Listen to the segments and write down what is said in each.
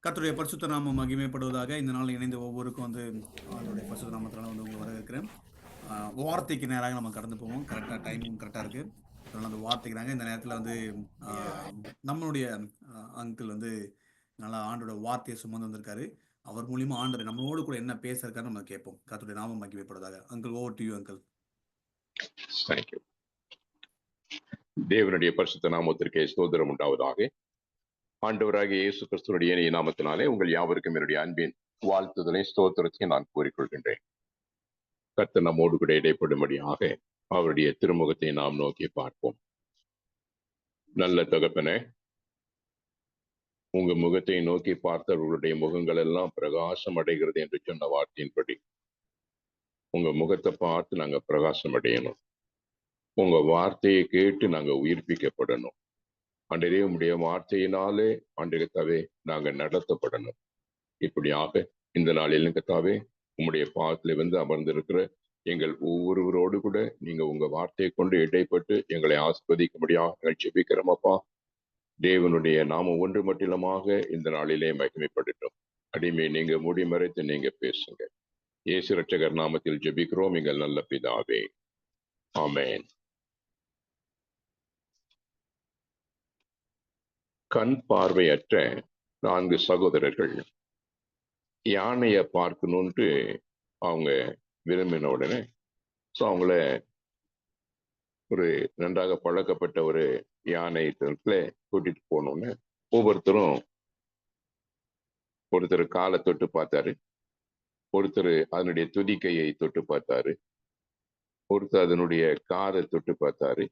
கர்த்தருடைய பரிசுத்த நாமம் மகிமைப்படுவதாக. இந்த நாள் இணைந்த ஒவ்வொருக்கும் ஆண்டவருடைய பரிசுத்த நாமத்தினால உங்களை வரவேற்கிறேன். வார்த்தைக்கு நேராக நம்ம கடந்து போவோம். கரெக்டாக டைமும் கரெக்டாக இருக்கு. அதனால அந்த வார்த்தைக்கு இந்த நேரத்தில் ஆஹ், நம்மளுடைய அங்கிள் நல்லா ஆண்டோட வார்த்தையை சுமந்து வந்திருக்காரு. அவர் மூலியமா ஆண்டவர் நம்மளோடு கூட என்ன பேசுறாரு நம்ம கேட்போம். கர்த்தருடைய நாமம் மகிமைப்படுவதாக. Uncle, over to you uncle. Thank you. தேவனுடைய பரிசுத்த நாமத்திற்கே ஸ்தோத்திரம் உண்டாவதாக. ஆண்டவராகிய இயேசு கிறிஸ்துவினுடைய இனிய நாமத்தினாலே உங்கள் யாவருக்கும் என்னுடைய அன்பின் வாழ்த்துதலை ஸ்தோத்திரத்தை நான் கூறிக்கொள்கின்றேன். கர்த்தர் நம்மோடு கூட இடைப்படும்படியாக அவருடைய திருமுகத்தை நாம் நோக்கி பார்ப்போம். நல்ல தகப்பனே, உங்க முகத்தை நோக்கி பார்த்தவர்களுடைய முகங்கள் எல்லாம் பிரகாசம் அடைகிறது என்று சொன்ன வார்த்தையின்படி உங்க முகத்தை பார்த்து நாங்க பிரகாசம் அடையணும். உங்க வார்த்தையை கேட்டு நாங்க உயிர்ப்பிக்கப்படணும். ஆண்டவரே, உம்முடைய வார்த்தையினாலே ஆண்டவரே கர்த்தாவே நாங்க நடத்தப்படணும். இப்படியாக இந்த நாளில் கர்த்தாவே உம்முடைய பாதத்தில் அமர்ந்திருக்கிற எங்கள் ஒவ்வொருவரோடு கூட நீங்க உங்க வார்த்தையை கொண்டு இடைப்பட்டு எங்களை ஆஸ்வதிக்கும்படியாக நாங்கள் ஜெபிக்கிறோம் அப்பா. தேவனுடைய நாமம் ஒன்று மட்டிலுமாக இந்த நாளிலே மகிமைப்படட்டும். அடிமை நீங்க மூடி மறைத்து நீங்க பேசுங்க. இயேசு ரட்சகர் நாமத்தில் ஜெபிக்கிறோம் எங்கள் நல்ல பிதாவே, ஆமென். கண் பார்வையற்ற 4 சகோதரர்கள் யானைய பார்க்கணும்ட்டு அவங்க விரும்பின உடனே அவங்கள ஒரு நன்றாக பழக்கப்பட்ட ஒரு யானை கூட்டிட்டு போனோன்னு ஒருத்தர் காலை தொட்டு பார்த்தாரு, ஒருத்தர் அதனுடைய துதிக்கையை தொட்டு பார்த்தாரு, ஒருத்தர் அதனுடைய காதை தொட்டு பார்த்தாரு,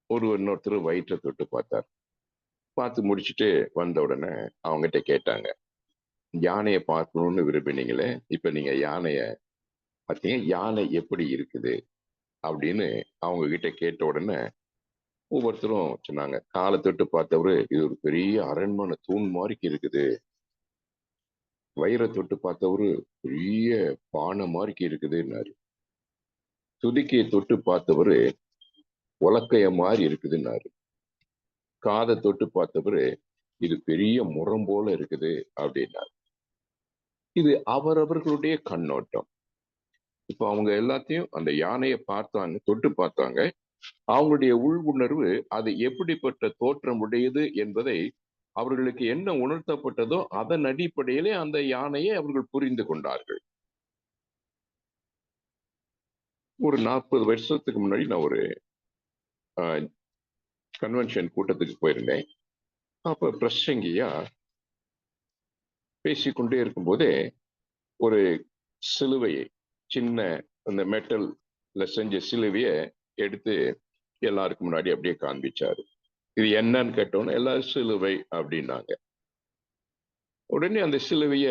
இன்னொருத்தர் வயிற்றை தொட்டு பார்த்தாரு. பார்த்து முடிச்சுட்டு வந்த உடனே அவங்ககிட்ட கேட்டாங்க, யானைய பார்க்கணும்னு விரும்பினீங்களே, இப்ப நீங்க யானைய பார்த்தீங்க, யானை எப்படி இருக்குது அப்படின்னு அவங்க கிட்ட கேட்ட உடனே ஒவ்வொருத்தரும் சொன்னாங்க. காலை தொட்டு பார்த்தவரு, இது ஒரு பெரிய அரண்மனை தூண் மாதிரி இருக்குது. வயிறை தொட்டு பார்த்தவரு, பெரிய பானை மாதிரி இருக்குதுன்னாரு. துதிக்கையை தொட்டு பார்த்தவரு, உலக்கைய மாதிரி இருக்குதுன்னாரு. காதை தொட்டு பார்த்தவரு, இது பெரிய முறம் போல இருக்குது அப்படின்னாரு. இது அவரவர்களுடைய கண்ணோட்டம். இப்ப அவங்க எல்லாத்தையும் அந்த யானையை பார்த்தாங்க, தொட்டு பார்த்தாங்க. அவங்களுடைய உள் உணர்வு அது எப்படிப்பட்ட தோற்றம் உடையது என்பதை அவர்களுக்கு என்ன உணர்த்தப்பட்டதோ அதன் அடிப்படையிலே அந்த யானையை அவர்கள் புரிந்து கொண்டார்கள். ஒரு 40 வருஷத்துக்கு முன்னாடி நான் ஒரு கன்வென்ஷன் கூட்டத்துக்கு போயிருந்தேன். அப்ப பிரசங்கியா பேசிக்கொண்டே இருக்கும்போதே ஒரு சிலுவையை, சின்ன அந்த மெட்டல்ல செஞ்ச சிலுவையை எடுத்து எல்லாருக்கும் முன்னாடி அப்படியே காண்பிச்சாரு. இது என்னன்னு கேட்டோன்னு எல்லாரும் சிலுவை அப்படின்னாங்க. உடனே அந்த சிலுவைய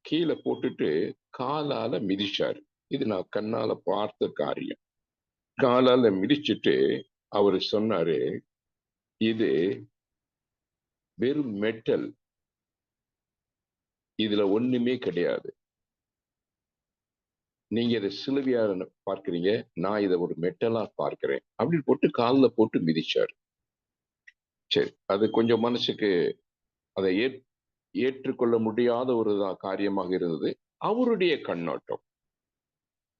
கீழே போட்டுட்டு காலால மிதிச்சாரு. இது நான் கண்ணால பார்த்த காரியம். காலால மிதிச்சுட்டு அவரு சொன்னாரு, இது வெறும் மெட்டல், இதுல ஒண்ணுமே கிடையாது. நீங்க இதை சிலுவையா பார்க்கிறீங்க, நான் இதை ஒரு மெட்டலா பார்க்கிறேன் அப்படின்னு போட்டு காலில் போட்டு மிதிச்சாரு. சரி, அது கொஞ்சம் மனசுக்கு அதை ஏற்றுக்கொள்ள முடியாத ஒரு காரியமாக இருந்தது. அவருடைய கண்ணோட்டம்,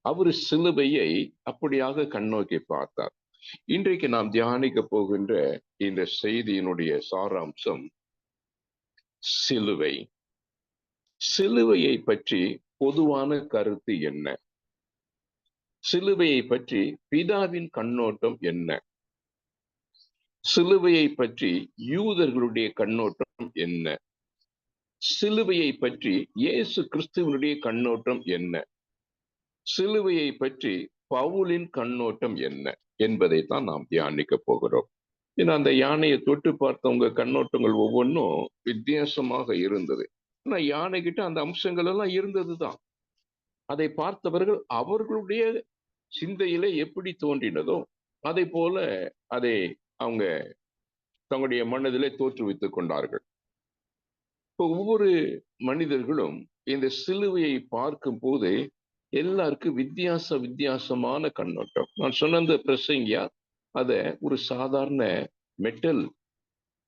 அவரு சிலுவையை அப்படியாக கண்ணோக்கி பார்த்தார். இன்றைக்கு நாம் தியானிக்க போகின்ற இந்த செய்தியினுடைய சாராம்சம் சிலுவை. சிலுவையை பற்றி பொதுவான கருத்து என்ன? சிலுவையை பற்றி பிதாவின் கண்ணோட்டம் என்ன? சிலுவையை பற்றி யூதர்களுடைய கண்ணோட்டம் என்ன? சிலுவையை பற்றி இயேசு கிறிஸ்துவனுடைய கண்ணோட்டம் என்ன? சிலுவையை பற்றி பவுலின் கண்ணோட்டம் என்ன என்பதைத்தான் நாம் தியானிக்க போகிறோம். ஏன்னா அந்த யானையை தொட்டு பார்த்தவங்க கண்ணோட்டங்கள் ஒவ்வொன்றும் வித்தியாசமாக இருந்தது. ஆனா யானை கிட்ட அந்த அம்சங்கள் எல்லாம் இருந்ததுதான். அதை பார்த்தவர்கள் அவர்களுடைய சிந்தையிலே எப்படி தோன்றினதோ அதை போல அதை அவங்க தங்களுடைய மனதிலே தோற்றுவித்துக் கொண்டார்கள். இப்போ ஒவ்வொரு மனிதர்களும் இந்த சிலுவையை பார்க்கும் போது எல்லாருக்கும் வித்தியாசமான கண்ணோட்டம். நான் சொன்ன அந்த பிரசங்கியா அத ஒரு சாதாரண மெட்டல்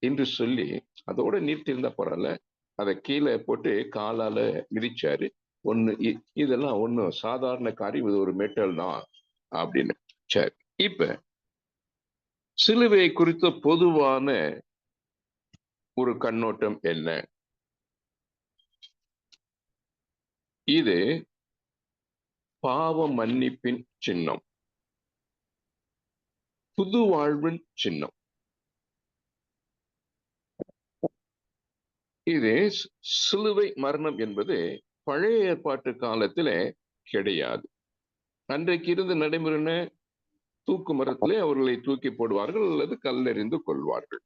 என்று சொல்லி அதோட நிறுத்தியிருந்தா பரவாயில்ல, அதை கீழே போட்டு காலால மிதிச்சாரு. இதெல்லாம் ஒன்றும் சாதாரண காரியம், இது ஒரு மெட்டல் தான் அப்படின்னு. சரி, இப்ப சிலுவை குறித்த பொதுவான ஒரு கண்ணோட்டம் என்ன? இது பாவ மன்னிப்பின் சின்னம், புது வாழ்வின் சின்னம். இது சிலுவை மரணம் என்பது பழைய ஏற்பாட்டு காலத்துல கிடையாது. அன்றைக்கு இருந்து நடைமுறைன தூக்கு மரத்திலே அவர்களை தூக்கி போடுவார்கள் அல்லது கல்லெறிந்து கொள்வார்கள்.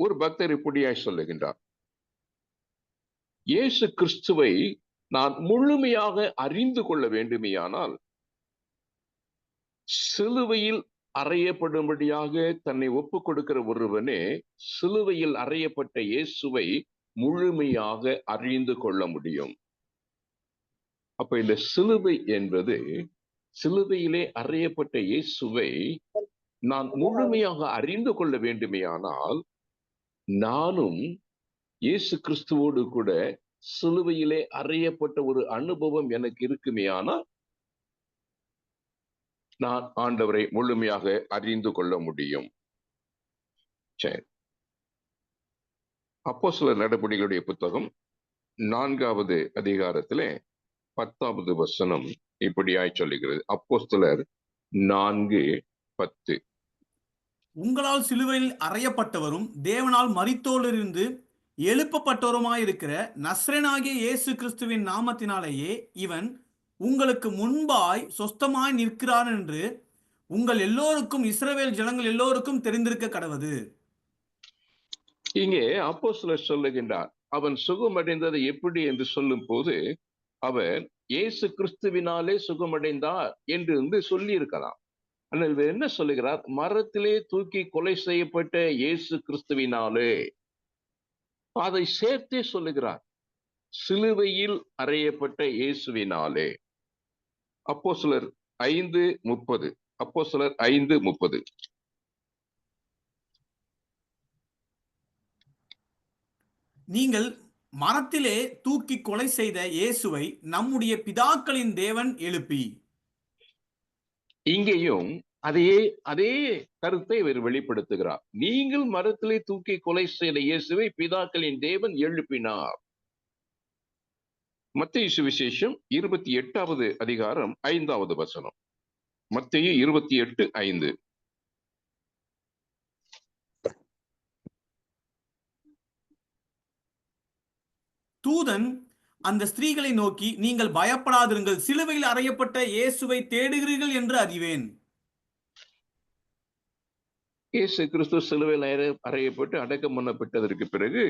ஒரு பக்தர் இப்படியாய் சொல்லுகின்றார், இயேசு கிறிஸ்துவை நான் முழுமையாக அறிந்து கொள்ள வேண்டுமேயானால் சிலுவையில் அறையப்படும்படியாக தன்னை ஒப்புக் கொடுக்கிற ஒருவனே சிலுவையில் அறையப்பட்ட இயேசுவை முழுமையாக அறிந்து கொள்ள முடியும். அப்ப இந்த சிலுவை என்பது, சிலுவையிலே அறையப்பட்ட இயேசுவை நான் முழுமையாக அறிந்து கொள்ள வேண்டுமேயானால் நானும் இயேசு கிறிஸ்துவோடு கூட சிலுவையிலே அறையப்பட்ட ஒரு அனுபவம் எனக்கு இருக்குமேயானால் நான் ஆண்டவரை முழுமையாக அறிந்து கொள்ள முடியும். சரி, அப்போஸ்தலர் நடபடிகளுடைய புத்தகம் 4வது அதிகாரத்திலே 10வது வசனம் இப்படியாய் சொல்லுகிறது. அப்போஸ்தலர் 4:10. உங்களால் சிலுவையில் அறையப்பட்டவரும் தேவனால் மரித்தோரிலிருந்து எழுப்பப்பட்டவருமாயிருக்கிற நஸ்ரேனாகிய இயேசு கிறிஸ்துவின் நாமத்தினாலேயே இவன் உங்களுக்கு முன்பாய் சொஸ்தமாய் நிற்கிறான் என்று உங்கள் எல்லோருக்கும், இஸ்ரவேல் ஜனங்கள் எல்லோருக்கும் தெரிந்திருக்க கடவது. இங்கே அப்போஸ்தலர் சொல்லுகின்றார், அவன் சுகமடைந்தது எப்படி என்று சொல்லும் போது அவர் இயேசு கிறிஸ்துவினாலே சுகமடைந்தார் என்று சொல்லி இருக்கலாம். ஆனால் என்ன சொல்லுகிறார்? மரத்திலே தூக்கி கொலை செய்யப்பட்ட இயேசு கிறிஸ்துவினாலே. அதை சேர்த்தே சொல்லுகிறார், சிலுவையில் அறையப்பட்ட இயேசுவினாலே. அப்போஸ்தலர் 5:30. அப்போஸ்தலர் 5:30. நீங்கள் மரத்திலே தூக்கி கொலை செய்த இயேசுவை நம்முடைய பிதாக்களின் தேவன் எழுப்பி. இங்கேயும் அதே கருத்தை இவர் வெளிப்படுத்துகிறார். நீங்கள் மரத்திலே தூக்கி கொலை செய்த இயேசுவை பிதாக்களின் தேவன் எழுப்பினார். மத்தேயு சுவிசேஷம் 28வது அதிகாரம் 5வது வசனம். மத்தேயு 28:5. தூதன் அந்த ஸ்திரீகளை நோக்கி, நீங்கள் பயப்படாதிருங்கள், சிலுவையில் அறையப்பட்ட இயேசுவை தேடுகிறீர்கள் என்று அறிவேன். இயேசு கிறிஸ்து சிலுவையில் அறையப்பட்டு அடக்கம் பண்ணப்பட்டதற்கு பிறகு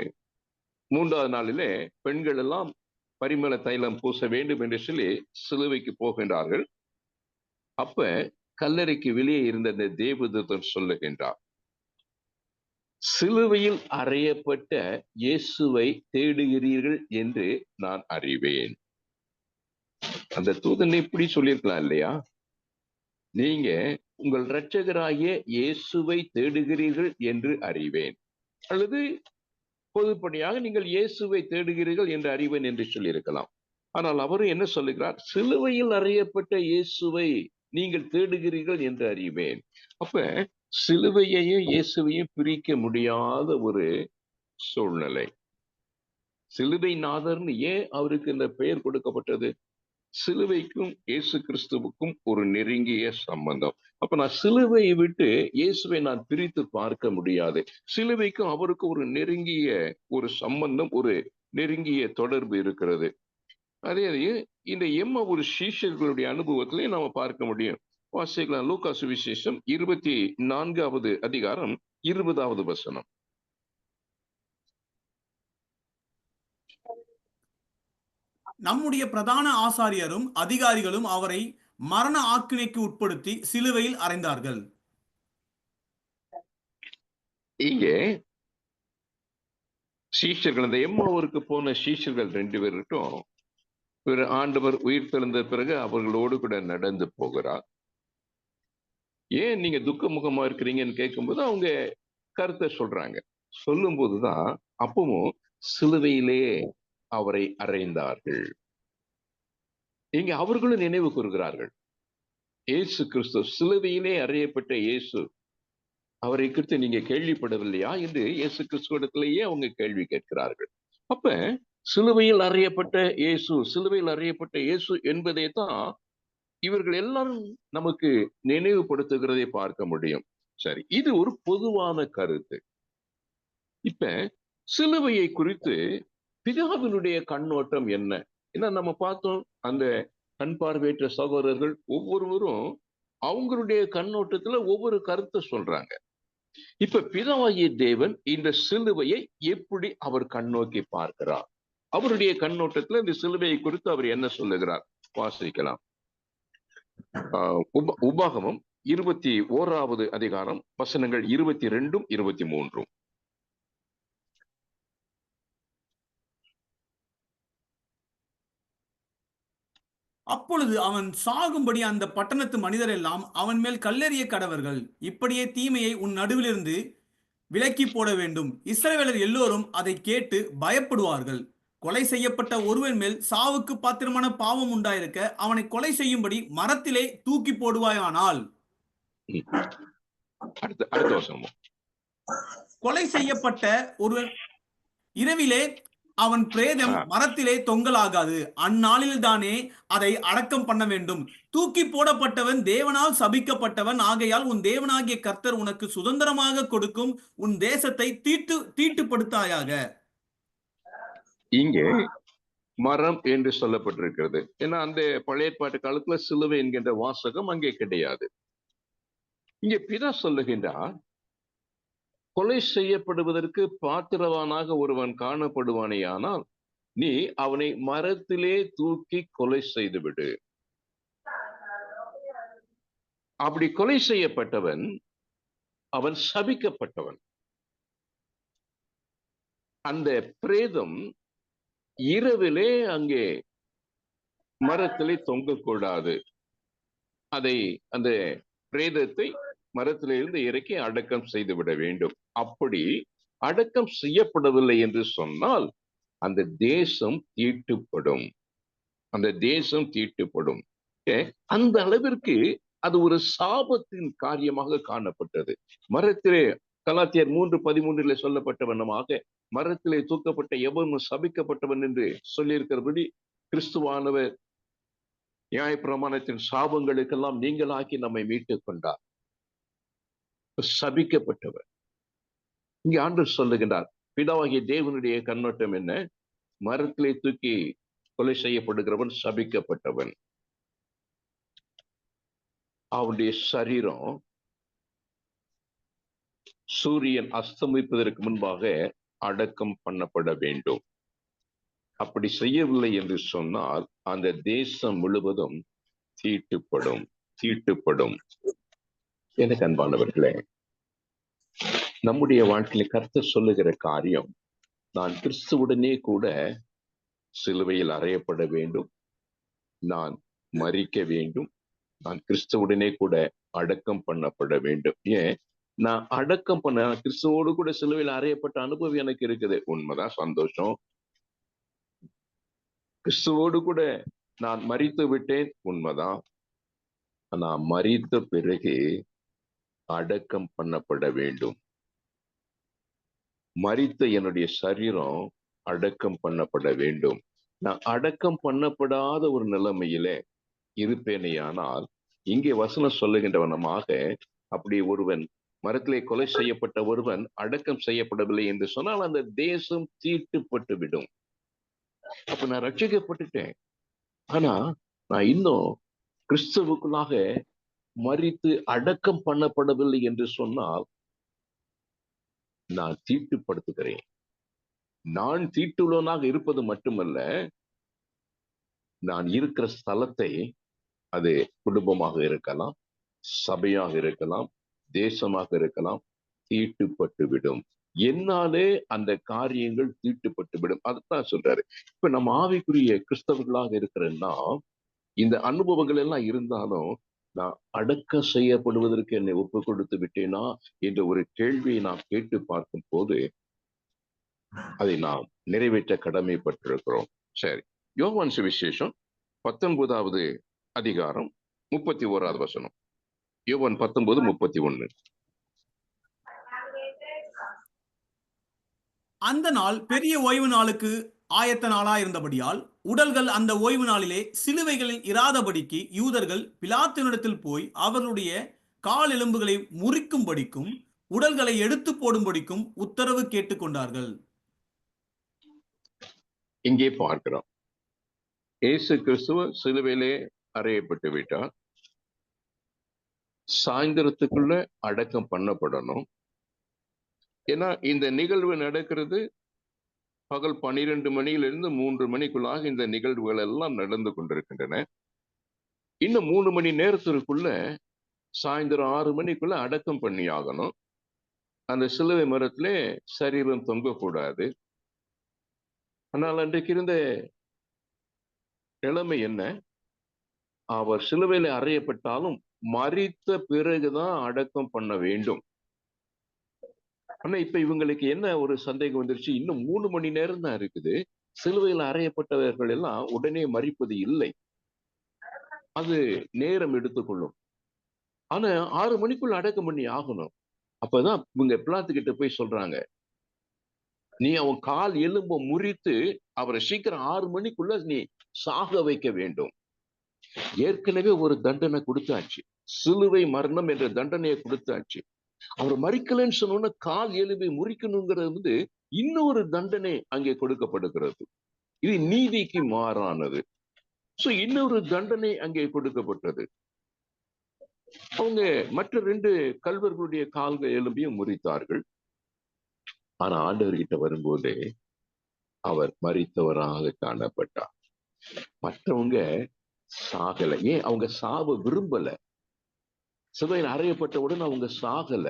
3வது நாளிலே பெண்கள் எல்லாம் பரிமள தைலம் பூச வேண்டும் என்று சொல்லி சிலுவைக்கு போகின்றார்கள். அப்ப கல்லறைக்கு வெளியே இருந்த அந்த தேவதூதன் சொல்லுகின்றார், சிலுவையில் அறையப்பட்ட இயேசுவை தேடுகிறீர்கள் என்று நான் அறிவேன். அந்த தூதன் இப்படி சொல்லியிருக்கலாம் இல்லையா? நீங்க உங்கள் இரட்சகராகிய இயேசுவை தேடுகிறீர்கள் என்று அறிவேன், அல்லது பொதுப்படியாக நீங்கள் இயேசுவை தேடுகிறீர்கள் என்று அறிவேன் என்று சொல்லியிருக்கலாம். ஆனால் அவரும் என்ன சொல்லுகிறார்? சிலுவையில் அறையப்பட்ட இயேசுவை நீங்கள் தேடுகிறீர்கள் என்று அறிவேன். அப்ப சிலுவையையும் இயேசுவையும் பிரிக்க முடியாத ஒரு சூழ்நிலை. சிலுவை நாதர்னு ஏன் அவருக்கு இந்த பெயர் கொடுக்கப்பட்டது? சிலுவைக்கும் இயேசு கிறிஸ்துவுக்கும் ஒரு நெருங்கிய சம்பந்தம். அப்ப நான் சிலுவையை விட்டு இயேசுவை நான் பிரித்து பார்க்க முடியாது. சிலுவைக்கும் அவருக்கு ஒரு நெருங்கிய ஒரு சம்பந்தம், ஒரு நெருங்கிய தொடர்பு இருக்கிறது. அதே இந்த ஒரு சீஷர்களுடைய அனுபவத்திலே நாம பார்க்க முடியும். வாசிக்கலாம், லூக்கா சுவிசேஷம் 24வது அதிகாரம் 20வது வசனம். நம்முடைய பிரதான ஆசாரியரும் அதிகாரிகளும் அவரை மரண ஆக்கினைக்கு உட்படுத்தி சிலுவையில் அறைந்தார்கள். இங்கே சீஷர்கள், அந்த எம்மாவூருக்கு போன சீஷர்கள் 2 பேருக்கும் ஆண்டவர் உயிர் தெழுந்த பிறகு அவர்களோடு கூட நடந்து போகிறார். ஏன் நீங்க துக்க முகமா இருக்கிறீங்கன்னு கேட்கும்போது அவங்க கருத்தை சொல்றாங்க. சொல்லும் போதுதான் அப்பவும் சிலுவையிலே அவரை அறைந்தார்கள். இங்க அவர்களும் நினைவு கூறுகிறார்கள், இயேசு கிறிஸ்து சிலுவையிலே அறையப்பட்ட இயேசு, அவரை குறித்து நீங்க கேள்விப்படவில்லையா என்று இயேசு கிறிஸ்துவிடத்திலேயே அவங்க கேள்வி கேட்கிறார்கள். அப்ப சிலுவையில் அறையப்பட்ட இயேசு, சிலுவையில் அறையப்பட்ட இயேசு என்பதை தான் இவர்கள் எல்லாரும் நமக்கு நினைவுபடுத்துகிறதை பார்க்க முடியும். சரி, இது ஒரு பொதுவான கருத்து. இப்ப சிலுவையை குறித்து பிதாவினுடைய கண்ணோட்டம் என்ன? ஏன்னா நம்ம பார்த்தோம், அந்த கண் பார்வையற்ற சகோதரர்கள் ஒவ்வொருவரும் அவங்களுடைய கண்ணோட்டத்துல ஒவ்வொரு கருத்தை சொல்றாங்க. இப்ப பிதாவாகிய தேவன் இந்த சிலுவையை எப்படி அவர் கண்ணோக்கி பார்க்கிறார்? அவருடைய கண்ணோட்டத்துல இந்த சிலுவையை குறித்து அவர் என்ன சொல்லுகிறார்? வாசிக்கலாம். உபாகமம் 21வது அதிகாரம் வசனங்கள் 22, 23. அப்பொழுது அவன் சாகும்படி அந்த பட்டணத்து மனிதர் எல்லாம் அவன் மேல் கல்லெறிய கடவர்கள். இப்படியே தீமையை உன் நடுவிலிருந்து விலக்கி போட வேண்டும். இஸ்ரவேலர் எல்லோரும் அதை கேட்டு பயப்படுவார்கள். கொலை செய்யப்பட்ட ஒருவன் மேல் சாவுக்கு பாத்திரமான பாவம் உண்டாயிருக்க அவனை கொலை செய்யும்படி மரத்திலே தூக்கி போடுவாயானால், கொலை செய்யப்பட்ட ஒருவன் இரவிலே அவன் பிரேதம் மரத்திலே தொங்கலாகாது. அந்நாளில் தானே அதை அடக்கம் பண்ண வேண்டும். தூக்கி போடப்பட்டவன் தேவனால் சபிக்கப்பட்டவன். ஆகையால் உன் தேவனாகிய கர்த்தர் உனக்கு சுதந்திரமாக கொடுக்கும் உன் தேசத்தை தீட்டுப்படுத்தாயாக. இங்கே மரம் என்று சொல்லப்பட்டிருக்கிறது. ஏன்னா அந்த பழைய ஏற்பாட்டு காலத்துல சிலுவை என்கின்ற வாசகம் அங்கே கிடையாது. இங்கே பிதா சொல்லுகின்றார், கொலை செய்யப்படுவதற்கு பாத்திரவானாக ஒருவன் காணப்படுவானேயானால் நீ அவனை மரத்திலே தூக்கி கொலை செய்துவிடு. அப்படி கொலை செய்யப்பட்டவன் அவன் சபிக்கப்பட்டவன். அந்த பிரேதம் இரவிலே அங்கே மரத்திலே தொங்கக்கூடாது. அந்த பிரேதத்தை மரத்திலிருந்து இறக்கி அடக்கம் செய்துவிட வேண்டும். அப்படி அடக்கம் செய்யப்படவில்லை என்று சொன்னால் அந்த தேசம் தீட்டுப்படும். அந்த தேசம் தீட்டுப்படும். அந்த அளவிற்கு அது ஒரு சாபத்தின் காரியமாக காணப்பட்டது. மரத்திலே கலாத்தியர் 3:13 சொல்லப்பட்டவனமாக மரத்திலே தூக்கப்பட்ட எவனும் சபிக்கப்பட்டவன் என்று சொல்லியிருக்கிறபடி கிறிஸ்துவானவர் நியாயப்பிரமாணத்தின் சாபங்களுக்கெல்லாம் நீங்களாக்கி நம்மை மீட்டுக் கொண்டார். சபிக்கப்பட்டவர். இங்கே ஆண்டவர் சொல்லுகின்றார், பிதாவாகிய தேவனுடைய கண்ணோட்டம் என்ன? மரத்திலே தூக்கி கொலை செய்யப்படுகிறவன் சபிக்கப்பட்டவன். அவனுடைய சரீரம் சூரியன் அஸ்தமிப்பதற்கு முன்பாக அடக்கம் பண்ணப்பட வேண்டும். அப்படி செய்யவில்லை என்று சொன்னால் அந்த தேசம் முழுவதும் தீட்டுப்படும். எனக்கு அன்பானவர்களே, நம்முடைய வாழ்க்கையில கர்த்தர் சொல்லுகிற காரியம், நான் கிறிஸ்துவுடனே கூட சிலுவையில் அறையப்பட வேண்டும், நான் மரிக்க வேண்டும், நான் கிறிஸ்துவுடனே கூட அடக்கம் பண்ணப்பட வேண்டும். ஏன் நான் அடக்கம் பண்ண கிறிஸ்துவோடு கூட சிலுவையில் அறையப்பட்ட அனுபவம் எனக்கு இருக்குது. உண்மைதான், சந்தோஷம். கிறிஸ்துவோடு கூட நான் மரித்து விட்டேன், உண்மைதான். ஆனா மரித்த பிறகு அடக்கம் பண்ணப்பட வேண்டும். மரித்த என்னுடைய சரீரம் அடக்கம் பண்ணப்பட வேண்டும். நான் அடக்கம் பண்ணப்படாத ஒரு நிலைமையிலே இருப்பேனேயானால், இங்கே வசனம் சொல்லுகின்றவனமாக, அப்படி ஒருவன் மரத்திலே கொலை செய்யப்பட்ட ஒருவன் அடக்கம் செய்யப்படவில்லை என்று சொன்னால் அந்த தேசம் தீட்டுப்பட்டு விடும். அப்ப நான் ரட்சிக்கப்பட்டுட்டேன், ஆனா நான் இன்னும் கிறிஸ்துவுக்குள்ளாக மரித்து அடக்கம் பண்ணப்படவில்லை என்று சொன்னால் நான் தீட்டுப்படுத்துகிறேன். நான் தீட்டுள்ளவனாக இருப்பது மட்டுமல்ல, நான் இருக்கிற ஸ்தலத்தை, அது குடும்பமாக இருக்கலாம், சபையாக இருக்கலாம், தேசமாக இருக்கலாம், தீட்டுப்பட்டு விடும். என்னாலே அந்த காரியங்கள் தீட்டுப்பட்டு விடும். அதுதான் சொல்றாரு. இப்ப நம்ம ஆவிக்குரிய கிறிஸ்தவர்களாக இருக்கிறேன்னா, இந்த அனுபவங்கள் எல்லாம் இருந்தாலும் நான் அடக்கம் செய்யப்படுவதற்கு என்னை ஒப்பு கொடுத்து விட்டேனா என்ற ஒரு கேள்வியை நாம் கேட்டு பார்க்கும் போது அதை நாம் நிறைவேற்ற கடமைப்பட்டிருக்கிறோம். சரி, யோவான் சுவிசேஷம் 19வது அதிகாரம் 31வது வசனம். யோவான் 19:31. அந்த நாள் பெரிய ஓய்வு நாளுக்கு ஆயத்த நாளாயிருந்தபடியால் உடல்கள் அந்த ஓய்வு நாளிலே சிலுவைகளில் இராதபடிக்கு யூதர்கள் பிலாத்தினிடத்தில் போய் அவர்களுடைய கால் எலும்புகளை முறிக்கும்படிக்கும் உடல்களை எடுத்து போடும்படிக்கும் உத்தரவு கேட்டுக்கொண்டார்கள். இங்கே பார்க்கிறோம், இயேசு கிறிஸ்துவ சிலுவையிலே அறையப்பட்டு விட்டார். சாயந்தரத்துக்குள்ள அடக்கம் பண்ணப்படணும். ஏன்னா இந்த நிகழ்வு நடக்கிறது பகல் 12 மணியிலிருந்து 3 மணிக்குள்ளாக இந்த நிகழ்வுகள் எல்லாம் நடந்து கொண்டிருக்கின்றன. இன்னும் 3 மணி நேரத்திற்குள்ள சாயந்தரம் 6 மணிக்குள்ள அடக்கம் பண்ணி ஆகணும். அந்த சிலுவை மரத்திலே சரீரம் தொங்கக்கூடாது. ஆனால் அன்றைக்கு இருந்த நிலைமை என்ன? அவர் சிலுவையில அறையப்பட்டாலும் மரித்த பிறகுதான் அடக்கம் பண்ண வேண்டும். ஆனா இப்ப இவங்களுக்கு என்ன ஒரு சந்தேகம் வந்துருச்சு, இன்னும் 3 மணி நேரம் தான் இருக்குது, சிலுவையில் அறையப்பட்டவர்கள் எல்லாம் உடனே மரிப்பது இல்லை, அது நேரம் எடுத்துக்கொள்ளும். ஆனா 6 மணிக்குள்ள அடக்கம் பண்ணி ஆகணும். அப்பதான் இவங்க பிலாத்துக்கிட்ட போய் சொல்றாங்க, நீ அவன் கால் எலும்ப முறித்து அவரை சீக்கிரம் 6 மணிக்குள்ள நீ சாக வைக்க வேண்டும். ஏற்கனவே ஒரு தண்டனை கொடுத்தாச்சு, சிலுவை மரணம் என்ற தண்டனையை கொடுத்தாச்சு. அவர் மறிக்கலன்னு சொன்னோன்னா கால் எலும்பை முறிக்கணுங்கிறது இன்னொரு தண்டனை அங்கே கொடுக்கப்படுகிறது. இது நீதிக்கு மாறானது. சோ இன்னொரு தண்டனை அங்கே கொடுக்கப்பட்டது. அவங்க மற்ற 2 கல்வர்களுடைய கால்கள் எலும்பையும் முறித்தார்கள். ஆனா ஆண்டவர்கிட்ட வரும்போது அவர் மரித்தவராக காணப்பட்டார். மற்றவங்க சாகல. ஏன்? அவங்க சாவ விரும்பல. சிலுவையில் அறையப்பட்டவுடன் அவங்க சாகல.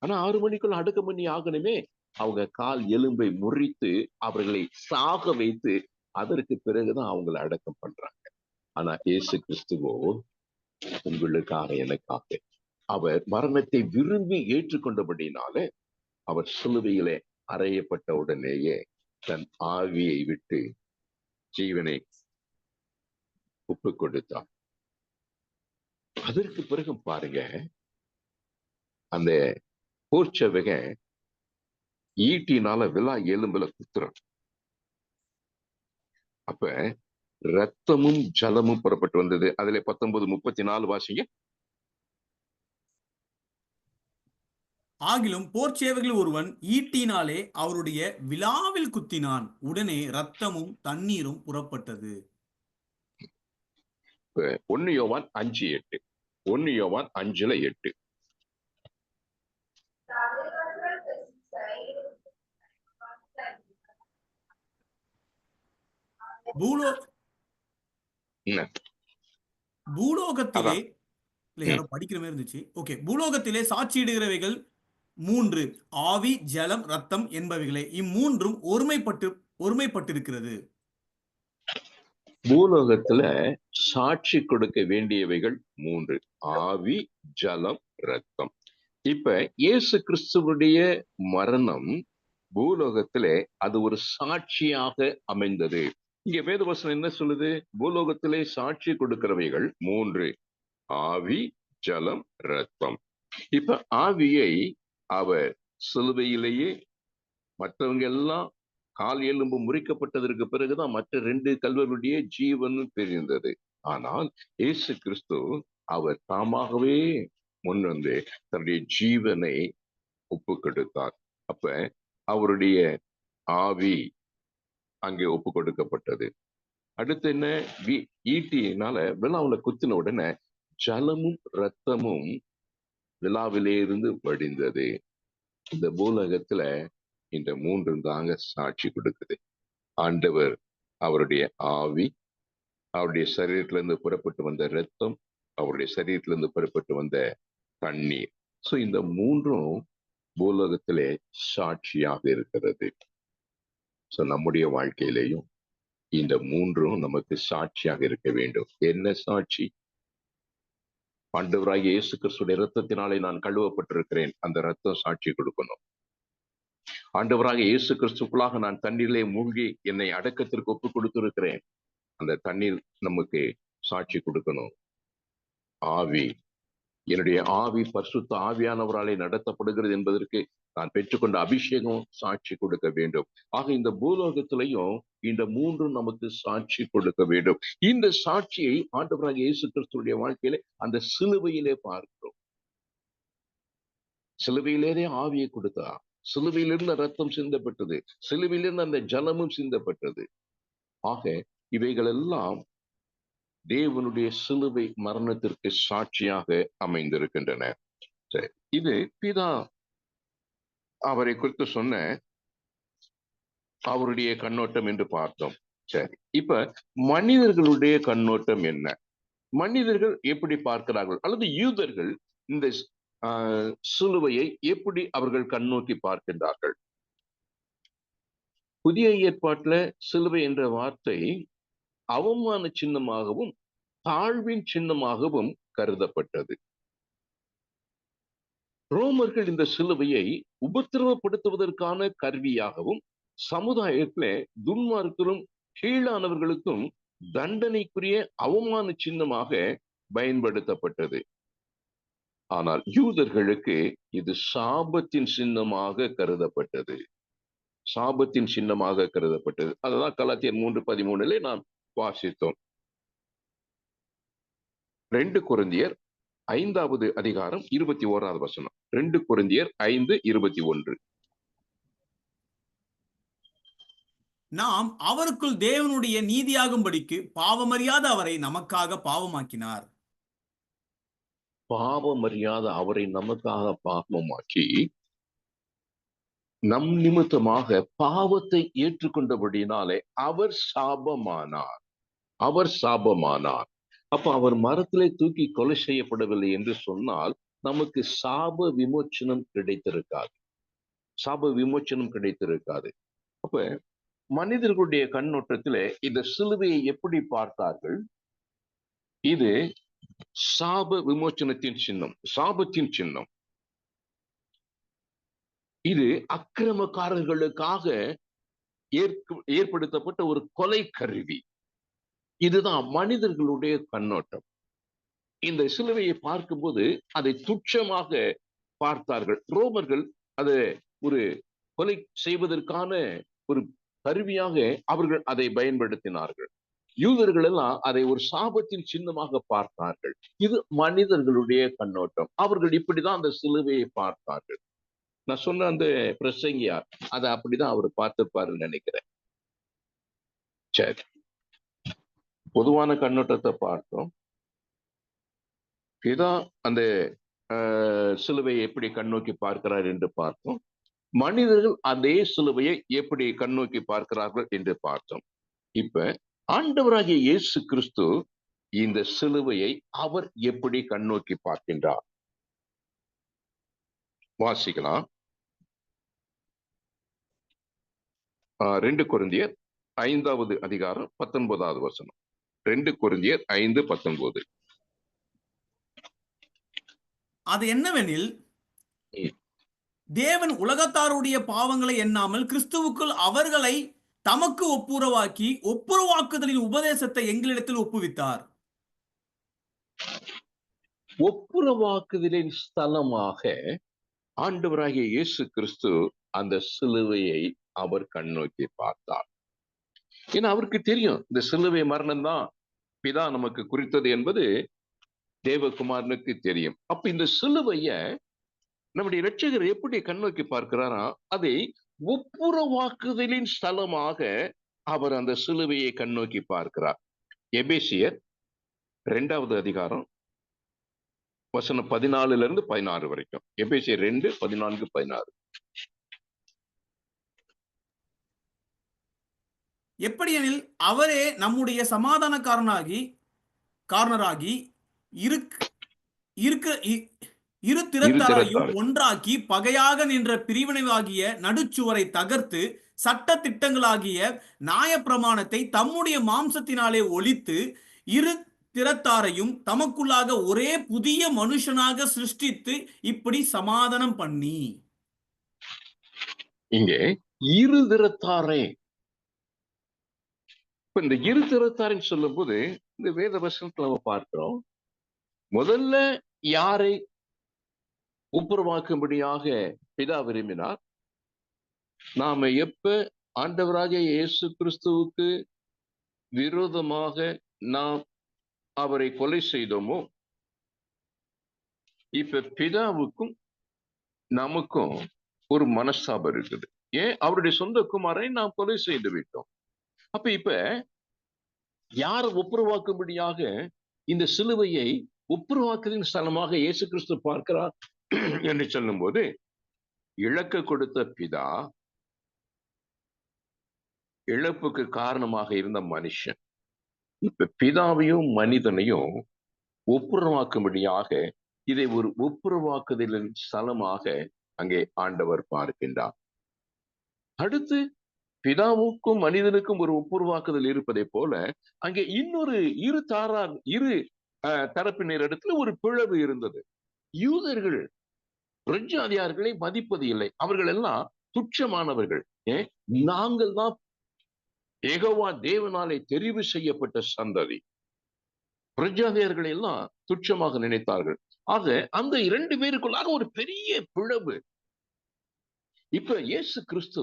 ஆனா 6 மணிக்குள்ள அடக்கம் பண்ணி ஆகணுமே. அவங்க கால் எலும்பை முறித்து அவர்களை சாக வைத்து அதற்கு பிறகுதான் அவங்களை அடக்கம் பண்றாங்க. ஆனா இயேசு கிறிஸ்துவோ உங்களுக்காக எனக்காக அவர் மரணத்தை விரும்பி ஏற்றுக்கொண்டபடினால அவர் சிலுவையிலே அறையப்பட்ட உடனேயே தன் ஆவியை விட்டு ஜீவனை ஒப்பு கொடுத்தார். அதற்கு பிறகு பாருங்க, அந்த போர்ச்சவக ஈட்டினால விலா எலும்புல குத்துறான். அப்ப ரத்தமும் ஜலமும் புறப்பட்டு வந்தது. அதுல 19:34 வாசிங்க. ஆகிலும் போர்ச்சேவகில் ஒருவன் ஈட்டினாலே அவருடைய விலாவில் குத்தினான், உடனே ரத்தமும் தண்ணீரும் புறப்பட்டது. 1 யோவான் 5:8. 1 யோவான் 5:8. பூலோ பூலோகத்திலே இல்ல யாரோ படிக்கிற மாதிரி இருந்துச்சு. ஓகே, பூலோகத்திலே சாட்சியிடுகிறவைகள் 3, ஆவி, ஜலம், ரத்தம் என்பவைகளே. இம்மூன்றும் ஒருமைப்பட்டிருக்கிறது. பூலோகத்துல சாட்சி கொடுக்க வேண்டியவைகள் 3: ஆவி, ஜலம், ரத்தம். இப்ப இயேசு கிறிஸ்துவுடைய மரணம் பூலோகத்திலே அது ஒரு சாட்சியாக அமைந்தது. இங்க வேதவசனம் என்ன சொல்லுது? பூலோகத்திலே சாட்சி கொடுக்கிறவைகள் 3: ஆவி, ஜலம், ரத்தம். இப்ப ஆவியை அவர் சிலுவையிலேயே மற்றவங்க எல்லாம் கால் எலும்பு முறிக்கப்பட்டதற்கு பிறகுதான் மற்ற 2 கல்வர்களுடைய ஜீவன் தெரிந்தது. ஆனால் இயேசு கிறிஸ்து அவர் தாமாகவே முன் வந்து தன்னுடைய ஜீவனை ஒப்பு கொடுத்தார். அப்ப அவருடைய ஆவி அங்கே ஒப்பு கொடுக்கப்பட்டது. அடுத்து என்ன? ஈட்டியினால விழாவுல குத்தின உடனே ஜலமும் ரத்தமும் விழாவிலே இருந்து வடிந்தது. இந்த பூலகத்துல இந்த 3 தாங்க சாட்சி கொடுக்குது. ஆண்டவர், அவருடைய ஆவி, அவருடைய சரீரத்திலிருந்து புறப்பட்டு வந்த ரத்தம், அவருடைய சரீரத்திலிருந்து புறப்பட்டு வந்த தண்ணீர். சோ இந்த 3ம் பூலோகத்திலே சாட்சியாக இருக்கிறது. சோ நம்முடைய வாழ்க்கையிலேயும் இந்த 3ம் நமக்கு சாட்சியாக இருக்க வேண்டும். என்ன சாட்சி? ஆண்டவராகிய இயேசு கிறிஸ்துவின் இரத்தத்தினாலே நான் கழுவப்பட்டிருக்கிறேன். அந்த ரத்தம் சாட்சி கொடுக்கணும். ஆண்டவராக இயேசு கிறிஸ்துக்குள்ளாக நான் தண்ணீரிலே மூழ்கி என்னை அடக்கத்திற்கு ஒப்புக் கொடுத்திருக்கிறேன். அந்த தண்ணீர் நமக்கு சாட்சி கொடுக்கணும். ஆவி, என்னுடைய ஆவி பரிசுத்த ஆவியானவராலே நடத்தப்படுகிறது என்பதற்கு நான் பெற்றுக்கொண்ட அபிஷேகம் சாட்சி கொடுக்க வேண்டும். ஆக இந்த பூலோகத்திலையும் இந்த மூன்றும் நமக்கு சாட்சி கொடுக்க வேண்டும். இந்த சாட்சியை ஆண்டவராக இயேசு கிறிஸ்துடைய வாழ்க்கையிலே அந்த சிலுவையிலே பார்க்கிறோம். சிலுவையிலே ஆவியை கொடுத்தார். சிலுவையிலிருந்து ரத்தம் சிந்தப்பட்டது. சிலுவையிலிருந்து அந்த ஜலமும் சிந்தப்பட்டது. ஆக இவைகள் எல்லாம் தேவனுடைய சிலுவை மரணத்திற்கு சாட்சியாக அமைந்திருக்கின்றன. இது பிதா அவரை குறித்து சொன்ன அவருடைய கண்ணோட்டம் என்று பார்த்தோம். சரி, இப்ப மனிதர்களுடைய கண்ணோட்டம் என்ன? மனிதர்கள் எப்படி பார்க்கிறார்கள், அல்லது யூதர்கள் இந்த சிலுவையை எப்படி அவர்கள் கண்ணோக்கி பார்க்கின்றார்கள்? புதிய ஏற்பாட்டுல சிலுவை என்ற வார்த்தை அவமான சின்னமாகவும் தாழ்வின் சின்னமாகவும் கருதப்பட்டது. ரோமர்கள் இந்த சிலுவையை உபத்திரவப்படுத்துவதற்கான கருவியாகவும், சமுதாயத்திலே துன்மார்க்கரும் கீழானவர்களுக்கும் தண்டனைக்குரிய அவமான சின்னமாக பயன்படுத்தப்பட்டது. ஆனால் யூதர்களுக்கு இது சாபத்தின் சின்னமாக கருதப்பட்டது. சாபத்தின் சின்னமாக கருதப்பட்டது. அதுதான் கலாத்தியர் 3:13 நாம் வாசித்தோம். 2 கொரிந்தியர் 5வது அதிகாரம் 21வது வசனம். 2 கொரிந்தியர் 5:21. நாம் அவருக்குள் தேவனுடைய நீதியாகும்படிக்கு பாவமறியாத அவரை நமக்காக பாவமாக்கினார். பாவமறியாத அவரை நமக்காக பாவமாக்கி நம் நிமித்தமாக பாவத்தை ஏற்றுக்கொண்டபடினாலே அவர் சாபமானார். அவர் சாபமானார். அப்ப அவர் மரத்திலே தூக்கி கொலை செய்யப்படவில்லை என்று சொன்னால் நமக்கு சாப விமோச்சனம் கிடைத்திருக்காது. சாப விமோச்சனம் கிடைத்திருக்காது. அப்ப மனிதர்களுடைய கண்ணோட்டத்திலே இந்த சிலுவையை எப்படி பார்த்தார்கள்? இது சாப விமோச்சனத்தின் சின்னம், சாபத்தின் சின்னம். இது அக்கிரமக்காரர்களுக்காக ஏற்படுத்தப்பட்ட ஒரு கொலை கருவி. இதுதான் மனிதர்களுடைய கண்ணோட்டம். இந்த சிலுவையை பார்க்கும்போது அதை துச்சமாக பார்த்தார்கள். ரோமர்கள் அதை ஒரு கொலை செய்வதற்கான ஒரு கருவியாக அவர்கள் அதை பயன்படுத்தினார்கள். யூதர்கள் எல்லாம் அதை ஒரு சாபத்தின் சின்னமாக பார்த்தார்கள். இது மனிதர்களுடைய கண்ணோட்டம். அவர்கள் இப்படிதான் அந்த சிலுவையை பார்த்தார்கள். நான் சொன்ன அந்த பிரசங்கியார் அதை அப்படிதான் அவர் பார்த்திருப்பாருன்னு நினைக்கிறேன். சரி, பொதுவான கண்ணோட்டத்தை பார்த்தோம். இதான் அந்த சிலுவையை எப்படி கண்ணோக்கி பார்க்கிறார் என்று பார்த்தோம். மனிதர்கள் அதே சிலுவையை எப்படி கண்ணோக்கி பார்க்கிறார்கள் என்று பார்த்தோம். இப்ப ஆண்டவராகிய இயேசு கிறிஸ்து இந்த சிலுவையை அவர் எப்படி கண்ணோக்கி பார்க்கின்றார் வாசிக்கலாம். 2 கொரிந்தியர் 5வது அதிகாரம் 19வது வசனம். 2 கொரிந்தியர் 5:19. அது என்னவெனில், தேவன் உலகத்தாருடைய பாவங்களை எண்ணாமல் கிறிஸ்துவுக்குள் அவர்களை தமக்கு ஒப்புரவாக்கி ஒப்புரவாக்குதலின் உபதேசத்தை எங்களிடத்தில் ஒப்புவித்தார். ஒப்புரவாக்குதலின் ஸ்தலமாக ஆண்டவராகிய இயேசு கிறிஸ்து அந்த சிலுவையை அவர் கண்ணோக்கி பார்த்தார். ஏன்னா அவருக்கு தெரியும் இந்த சிலுவை மரணம் தான் பிதா நமக்கு குறித்தது என்பது தேவகுமாரனுக்கு தெரியும். அப்ப இந்த சிலுவைய நம்முடைய இரட்சகர் எப்படி கண்ணோக்கி பார்க்கிறாரா, அதை ஒப்புரவாக்குதலின் ஸ்தலமாக அவர் அந்த சிலுவையை கண்ணோக்கி பார்க்கிறார். எபேசியர் 2வது அதிகாரம் வசனம் 14-16 வரைக்கும். எபேசியர் 2:14-16. எப்படியெனில் அவரே நம்முடைய சமாதானக்காரனாகி இரு திறத்தாரையும் ஒன்றாக்கி பகையாக நின்ற பிரிவினைவாகிய நடுச்சுவரை தகர்த்து சட்ட திட்டங்களாகிய நியாயப்பிரமாணத்தை தம்முடைய மாம்சத்தினாலே ஒழித்து இரு திறத்தாரையும் தமக்குள்ளாக ஒரே புதிய மனுஷனாக சிருஷ்டித்து இப்படி சமாதானம் பண்ணி. இங்கே இரு திறத்தாரே. இப்ப இந்த இரு திறத்தாரின்னு சொல்லும் போது இந்த வேத வசனத்துல நம்ம பார்க்கிறோம், முதல்ல யாரை ஒப்புரவாக்கும்படியாக பிதா விரும்பினார்? நாம எப்ப ஆண்டவராகிய இயேசு கிறிஸ்துவுக்கு விரோதமாக நாம் அவரை கொலை செய்தோமோ, இப்ப பிதாவுக்கும் நமக்கும் ஒரு மனஸ்தாபம் இருக்குது. ஏன்? அவருடைய சொந்த குமாரை நாம் கொலை செய்து விட்டோம். அப்ப இப்ப யார் ஒப்புரவாக்கும்படியாக இந்த சிலுவையை ஒப்புரவாக்குதலின் ஸ்தலமாக இயேசு கிறிஸ்து பார்க்கிறார் என்று சொல்லும் போது, இழக்க கொடுத்த பிதா இழப்புக்கு காரணமாக இருந்த மனுஷன். இப்ப பிதாவையும் மனிதனையும் ஒப்புரவாக்கும்படியாக இதை ஒரு ஒப்புரவாக்குதலின் ஸ்தலமாக அங்கே ஆண்டவர் பார்க்கின்றார். அடுத்து பிதாவுக்கும் மனிதனுக்கும் ஒரு ஒப்புரவாக்குதல் இருப்பதை போல அங்கே இன்னொரு இரு தரப்பினர் இடத்துல ஒரு பிளவு இருந்தது. யூதர்கள் பிரஜாதியார்களை மதிப்பது இல்லை. அவர்கள் எல்லாம் துச்சமானவர்கள். நாங்கள் தான் யெகோவா தேவனாலே தெரிவு செய்யப்பட்ட சந்ததி. பிரஜாதியார்களை எல்லாம் துச்சமாக நினைத்தார்கள். ஆக அந்த 2 பேருக்குள்ளாக ஒரு பெரிய பிளவு. இப்ப இயேசு கிறிஸ்து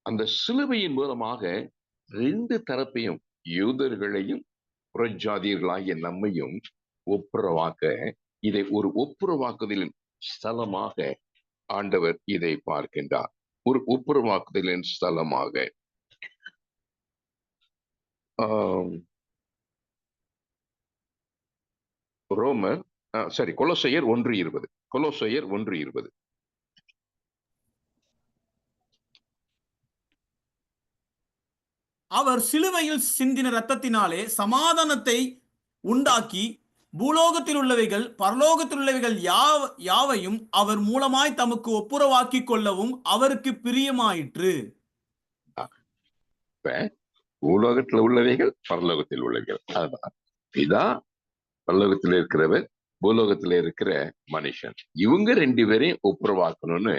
அந்த சிலுவையின் மூலமாக 2 தரப்பையும், யூதர்களையும் புறஜாதியர்களாகிய நம்மையும் ஒப்புரவாக்க, இதை ஒரு ஒப்புரவாக்குதலின் ஸ்தலமாக ஆண்டவர் இதை பார்க்கின்றார். ஒரு ஒப்புரவாக்குதலின் ஸ்தலமாக. கொலோசையர் 1:20. கொலோசையர் 1:20. அவர் சிலுவையில் சிந்தின இரத்தத்தினாலே சமாதானத்தை உண்டாக்கி பூலோகத்தில் உள்ளவைகள் பரலோகத்தில் உள்ளவைகள் யாவையும் அவர் மூலமாய் தமக்கு ஒப்புரவாக்கி கொள்ளவும் அவருக்கு பிரியமாயிற்று. பூலோகத்தில் உள்ளவைகள் பரலோகத்தில் உள்ளவைகள். அதுதான் பிதா பரலோகத்தில் இருக்கிறவர், பூலோகத்தில் இருக்கிற மனுஷன். இவங்க 2 பேரையும் ஒப்புரவாக்கணும்னு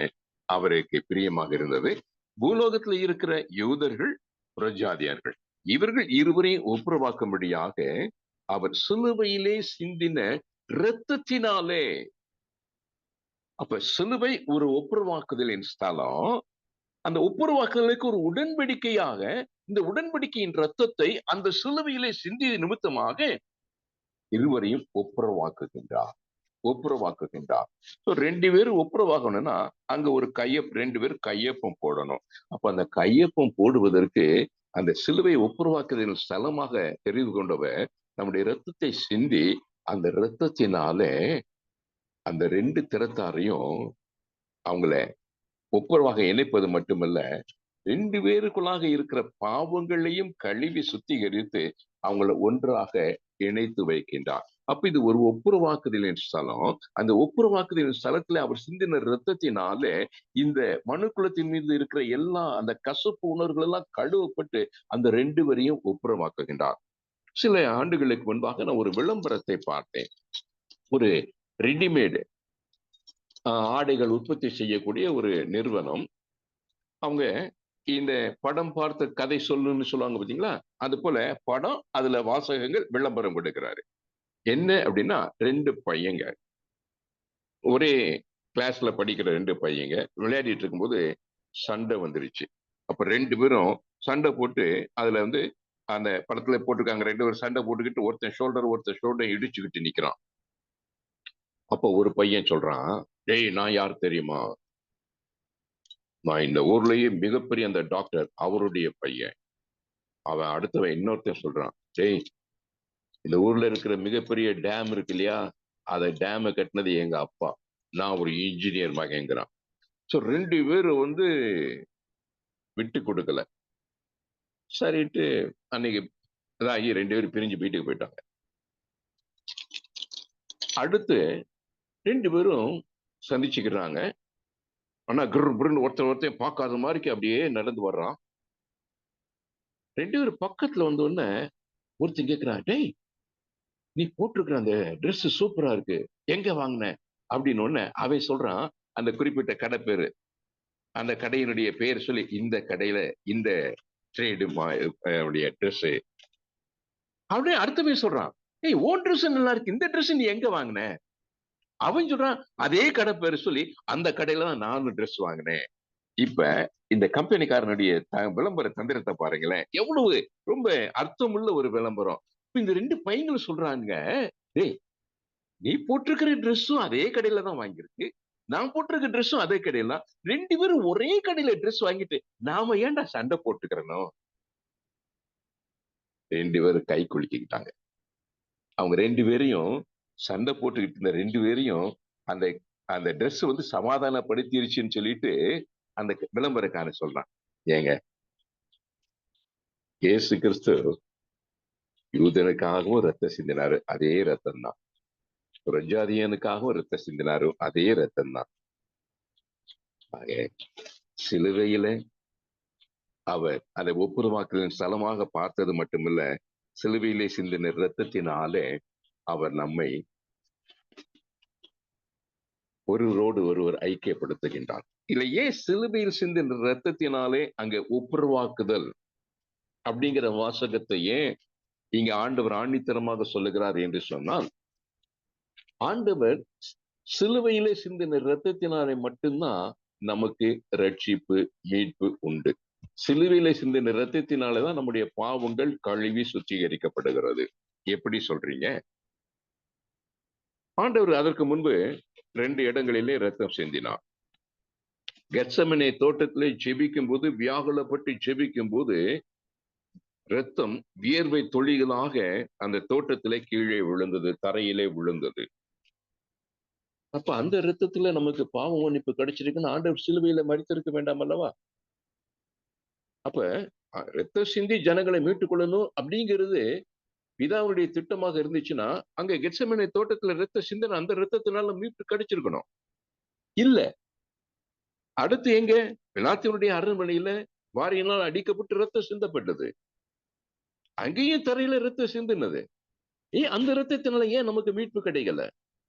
அவருக்கு பிரியமாக இருந்தது. பூலோகத்தில் இருக்கிற யூதர்கள், புறஜாதியார்கள், இவர்கள் இருவரையும் ஒப்புரவாக்கும்படியாக அவர் சிலுவையிலே சிந்தின இரத்தத்தினாலே. அப்ப சிலுவை ஒரு ஒப்புரவாக்குதலின் ஸ்தலம். அந்த ஒப்புரவாக்குதலுக்கு ஒரு உடன்படிக்கையாக இந்த உடன்படிக்கையின் ரத்தத்தை அந்த சிலுவையிலே சிந்திய நிமித்தமாக இருவரையும் ஒப்புரவாக்குகின்றார். 2 பேரும் ஒப்புரவாகணும்னா அங்க ஒரு 2 பேர் கையொப்பம் போடணும். அப்ப அந்த கையொப்பம் போடுவதற்கு அந்த சிலுவை ஒப்புரவாக்குதலின் ஸ்தலமாக தெரிந்து கொண்டவர் நம்முடைய இரத்தத்தை சிந்தி, அந்த இரத்தத்தினாலே அந்த 2 திறத்தாரையும் அவங்கள ஒப்புரவாக இணைப்பது மட்டுமல்ல, 2 பேருக்குள்ளாக இருக்கிற பாவங்களையும் கழுவி சுத்திகரித்து அவங்கள ஒன்றாக இணைத்து வைக்கின்றார். அப்ப இது ஒரு ஒப்புரவாக்குதலின் ஸ்தலம். அந்த ஒப்புரவாக்குதலின் ஸ்தலத்துல அவர் சிந்தின இரத்தத்தினாலே இந்த மனுக்குலத்தின் மீது இருக்கிற எல்லா அந்த கசப்பு உணர்வுகள் எல்லாம் கழுவப்பட்டு அந்த 2 பேரையும் ஒப்புரவாக்குகின்றார். சில ஆண்டுகளுக்கு முன்பாக நான் ஒரு விளம்பரத்தை பார்த்தேன். ஒரு ரெடிமேடு ஆடைகள் உற்பத்தி செய்யக்கூடிய ஒரு நிறுவனம். அவங்க இந்த படம் பார்த்த கதை சொல்லுன்னு சொல்லுவாங்க பார்த்தீங்களா, அது போல படம், அதுல வாசகங்கள், விளம்பரம் கொடுக்கிறாரு. என்ன அப்படின்னா, 2 பையங்க, ஒரே கிளாஸ்ல படிக்கிற 2 பையங்க விளையாடிட்டு இருக்கும்போது சண்டை வந்துருச்சு. அப்ப 2 பேரும் சண்டை போட்டு, அதுல அந்த படத்துல போட்டிருக்காங்க, 2 பேரும் சண்டை போட்டுக்கிட்டு ஒருத்தன் ஷோல்டர் இடிச்சுக்கிட்டு நிக்கிறான். அப்ப ஒரு பையன் சொல்றான், டேய் நான் யார் தெரியுமா? நான் இந்த ஊர்லயே மிகப்பெரிய அந்த டாக்டர் அவருடைய பையன். அவன் அடுத்தவன் இன்னொருத்தன் சொல்றான், டேய் இந்த ஊர்ல இருக்கிற மிகப்பெரிய டேம் இருக்கு இல்லையா, அதை டேமை கட்டினது எங்க அப்பா, நான் ஒரு இன்ஜினியர் மகங்கிறான். ஸோ 2 பேரும் விட்டு கொடுக்கல. சரிட்டு அன்னைக்கு இதாகி 2 பேரும் பிரிஞ்சு வீட்டுக்கு போயிட்டாங்க. அடுத்து 2 பேரும் சந்திச்சுக்கிறாங்க. ஆனா ஒருத்தன் பார்க்காத மாதிரிக்கு அப்படியே நடந்து வர்றான். 2 பேரும் பக்கத்துல வந்தோடனே ஒருத்தன் கேட்கிறான், டேய் நீ போட்டிருக்கிற அந்த ட்ரெஸ் சூப்பரா இருக்கு, எங்க வாங்கின அப்படின்னு. அவன் சொல்றான் அந்த குறிப்பிட்ட கடை பேரு. அந்த கடையினுடைய பெயர் சொல்லி, இந்த கடையில இந்த ட்ரேடு ட்ரெஸ் அப்படியே அர்த்தமே சொல்றான். ஏய், ஓன் ட்ரெஸ் நல்லா இருக்கு, இந்த ட்ரெஸ் நீ எங்க வாங்கின? அவன் சொல்றான் அதே கடை பேரு சொல்லி, அந்த கடையில தான் நானும் ட்ரெஸ் வாங்கினேன். இப்ப இந்த கம்பெனிக்காரனுடைய விளம்பர தந்திரத்தை பாருங்களேன், எவ்வளவு ரொம்ப அர்த்தமுள்ள ஒரு விளம்பரம். இப்ப இந்த ரெண்டு பையங்களும் சொல்றாங்க, டேய், நீ போட்டிருக்கிற ட்ரெஸ்ஸும் அதே கடையில தான் வாங்கியிருக்கு, நான் போட்டிருக்க ட்ரெஸ்ஸும் அதே கடையில தான், ரெண்டு பேரும் ஒரே கடையில ட்ரெஸ் வாங்கிட்டு நாம ஏன்டா சண்டை போட்டுக்கிறனோ? ரெண்டு பேரும் கை குலுக்கிக்கிட்டாங்க. அவங்க ரெண்டு பேரையும் சண்டை போட்டுக்கிட்டு இருந்த ரெண்டு பேரையும் அந்த அந்த ட்ரெஸ் வந்து சமாதானப்படுத்திருச்சுன்னு சொல்லிட்டு அந்த விளம்பரக்காரன் சொல்றான், ஏங்க, இயேசு கிறிஸ்து யூதனுக்காகவும் ரத்தம் சிந்தினாரு, அதே ரத்தம் தான். பிரஜாதியனுக்காகவும் ரத்தம் சிந்தினாரு, அதே ரத்தம் தான். ஆக சிலுவையில அவர் அதை ஒப்புரவாக்குதலின் ஸ்தலமாக பார்த்தது மட்டுமல்ல, சிலுவையிலே சிந்தின ரத்தத்தினாலே அவர் நம்மை ஒருவரோடு ஒருவர் ஐக்கியப்படுத்துகின்றார். இல்ல, ஏன் சிலுவையில் சிந்தின ரத்தத்தினாலே அங்க ஒப்புரவாக்குதல் அப்படிங்கிற வாசகத்தை ஏன் இங்க ஆண்டவர் ஆணித்தரமாக சொல்லுகிறார் என்று சொன்னால், ஆண்டவர் சிலுவையிலே சிந்தின ரத்தத்தினாலே மட்டும்தான் நமக்கு ரட்சிப்பு, மீட்பு உண்டு. சிலுவையிலே சிந்தின ரத்தத்தினாலேதான் நம்முடைய பாவங்கள் கழுவி சுத்திகரிக்கப்படுகிறது. எப்படி சொல்றீங்க? ஆண்டவர் அதற்கு முன்பு 2 இடங்களிலே ரத்தம் சிந்தினார். கெத்செமனே தோட்டத்திலே ஜெபிக்கும் போது, வியாகுலப்பட்டு ஜெபிக்கும் போது, ரத்தம் வியர்வை துளிகளாக அந்த தோட்டத்திலே கீழே விழுந்தது, தரையிலே விழுந்தது. அப்ப அந்த ரத்தத்துல நமக்கு பாவ மன்னிப்பு கிடைச்சிருக்குன்னு ஆண்டவர் சிலுவையில மரித்திருக்க வேண்டாம் அல்லவா? அப்ப ரத்தம் சிந்தி ஜனங்களை மீட்டுக் கொள்ளணும் அப்படிங்கிறது பிதாவுடைய திட்டமாக இருந்துச்சுன்னா, அங்க கெத்செமனே தோட்டத்துல ரத்த சிந்தனை, அந்த ரத்தத்தினால மீட்பு கிடைச்சிருக்கணும். இல்ல, அடுத்து எங்க? பிலாத்தினுடைய அரண்மனையில வாரியினால் அடிக்கப்பட்டு ரத்தம் சிந்தப்பட்டது. அங்கேயும் தரையில ரத்தம் சிந்தினது. அந்த ரத்தத்தினால ஏன் நமக்கு மீட்பு கிடைக்கல?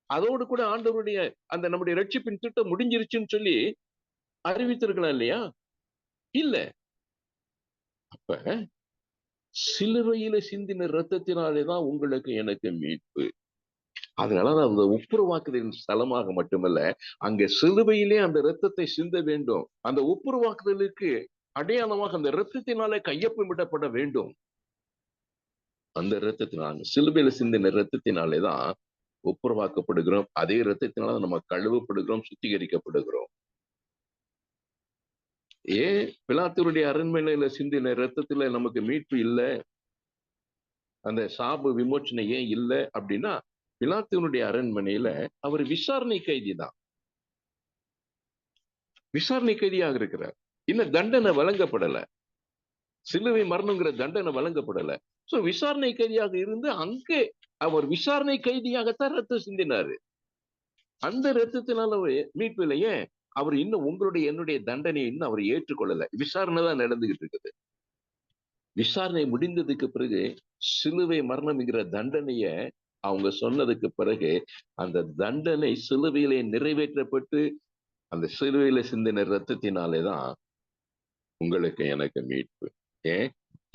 அதோடு கூட ஆண்டவருடைய அந்த நம்முடைய ரட்சிப்பின் திட்டம் முடிஞ்சிருச்சுன்னு சொல்லி அறிவித்திருக்கலாம் இல்லையா? இல்ல. அப்ப சிலுவையில சிந்தின ரத்தத்தினாலேதான் உங்களுக்கு எனக்கு மீட்பு. அதனால அந்த ஒப்புரவாக்குதலின் ஸ்தலமாக மட்டுமல்ல, அங்க சிலுவையிலே அந்த ரத்தத்தை சிந்த வேண்டும். அந்த ஒப்புரவாக்குதலுக்கு அடையாளமாக அந்த ரத்தத்தினாலே கையொப்பமிடப்பட வேண்டும். அந்த ரத்தத்தினால, சிலுவையில சிந்தின ரத்தத்தினாலேதான் ஒப்புரவாக்கப்படுகிறோம். அதே ரத்தத்தினால நம்ம கழுவப்படுகிறோம், சுத்திகரிக்கப்படுகிறோம். ஏன் பிலாத்துடைய அரண்மனையில சிந்தின ரத்தத்துல நமக்கு மீட்பு இல்ல, அந்த சாப விமோச்சனை ஏன் இல்ல அப்படின்னா, பிலாத்துனுடைய அரண்மனையில அவர் விசாரணை கைதி தான். விசாரணை கைதியாக இருக்கிறார். இன்னும் தண்டனை வழங்கப்படல, சிலுவை மரணங்கிற தண்டனை வழங்கப்படல. சோ விசாரணை கைதியாக இருந்து அங்கே அவர் விசாரணை கைதியாகத்தான் ரத்தம் சிந்தினாரு. அந்த ரத்தத்தினால மீட்பு இல்லையே. அவர் இன்னும் உங்களுடைய என்னுடைய தண்டனையை இன்னும் அவர் ஏற்றுக்கொள்ளல. விசாரணை தான் நடந்துகிட்டு இருக்குது. விசாரணை முடிந்ததுக்கு பிறகு சிலுவை மரணம்ங்கிற தண்டனைய அவங்க சொன்னதுக்கு பிறகு அந்த தண்டனை சிலுவையிலே நிறைவேற்றப்பட்டு அந்த சிலுவையில சிந்தின ரத்தத்தினாலேதான் உங்களுக்கு எனக்கு மீட்பு. ஏன்?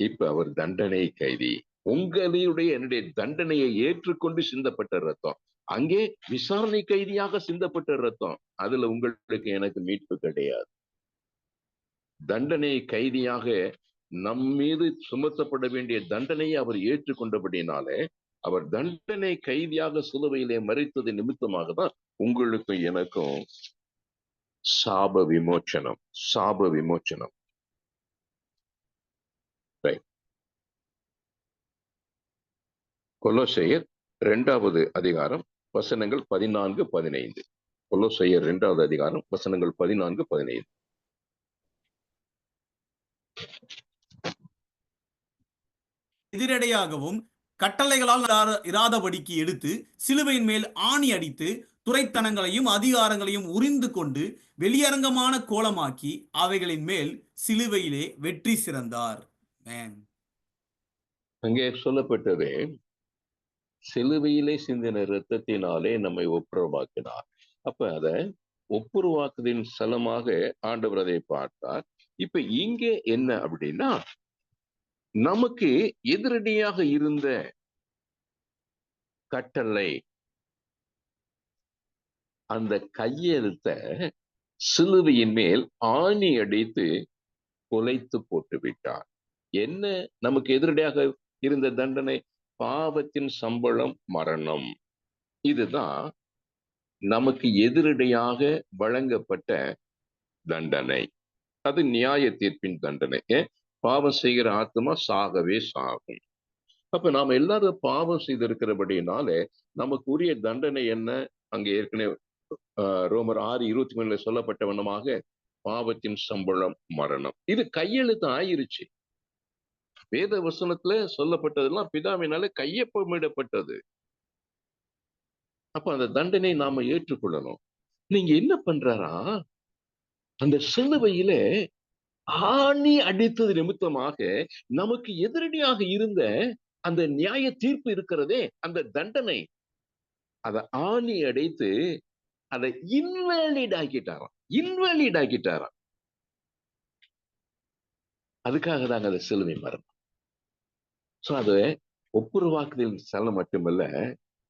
இப்ப அவர் தண்டனை கைதி. உங்களுடைய என்னுடைய தண்டனையை ஏற்றுக்கொண்டு சிந்தப்பட்ட ரத்தம், அங்கே விசாரணை கைதியாக சிந்தப்பட்ட ரத்தம். அதுல உங்களுக்கு எனக்கு மீட்பு கிடையாது. தண்டனை கைதியாக நம் மீது சுமத்தப்பட வேண்டிய தண்டனையை அவர் ஏற்றுக்கொண்டபடினாலே, அவர் தண்டனை கைதியாக சிலுவையிலே மரித்தது நிமித்தமாக தான் உங்களுக்கும் எனக்கும் சாப விமோச்சனம். சாப விமோச்சனம். கொலோசையர் 2வது அதிகாரம் வசனங்கள் 14, 15. கொலோசையர் 2வது அதிகாரம் வசனங்கள் 14, 15. எதிரடையாகவும் கட்டளைகளால் இராதபடிக்கு எடுத்து சிலுவையின் மேல் ஆணி அடித்து துரைத்தனங்களையும் அதிகாரங்களையும் உரிந்து கொண்டு வெளியரங்கமான கோலமாக்கி அவைகளின் மேல் சிலுவையிலே வெற்றி சிறந்தார். அங்கே சொல்லப்பட்டது, சிலுவையிலே சிந்தின இரத்தத்தினாலே நம்மை ஒப்புரவாக்கினார். அப்ப அத ஒப்புருவாக்குதலின் ஸ்தலமாக ஆண்டவர் அதை பார்த்தார். இப்ப இங்க என்ன அப்படின்னா, நமக்கு எதிரடியாக இருந்த கட்டளை, அந்த கையெழுத்த சிலுவையின் மேல் ஆணி அடித்து குலைத்து போட்டு விட்டார். என்ன நமக்கு எதிரடியாக இருந்த தண்டனை? பாவத்தின் சம்பளம் மரணம். இதுதான் நமக்கு எதிரடியாக வழங்கப்பட்ட தண்டனை. அது நியாய தீர்ப்பின் தண்டனை. பாவம் செய்கிற ஆத்மா சாகவே சாகும். அப்ப நாம எல்லாரும் பாவம் செய்திருக்கிறபடினாலே நமக்கு உரிய தண்டனை என்ன? அங்க ஏற்கனவே ரோமர் 6:23 சொல்லப்பட்ட வண்ணமாக பாவத்தின் சம்பளம் மரணம். இது கையெழுத்து ஆயிருச்சு. வேத வசனத்துல சொல்லப்பட்டதெல்லாம் பிதாவினால கையொப்பமிடப்பட்டது. அப்ப அந்த தண்டனை நாம ஏற்றுக்கொள்ளணும். நீங்க என்ன பண்றாரா, அந்த சிலுவையில ஆணி அடித்தது நிமித்தமாக நமக்கு எதிரடியாக இருந்த அந்த நியாய தீர்ப்பு இருக்கிறதே, அந்த தண்டனை, அதை ஆணி அடைத்து அதை இன்வேலிட் ஆக்கிட்டாராம். இன்வேலிட் ஆக்கிட்டாராம். அதுக்காக தாங்க அந்த சிலுவை மரணம். சோ அது ஒப்புரவாக்குதல் ஸ்தலம் மட்டுமல்ல,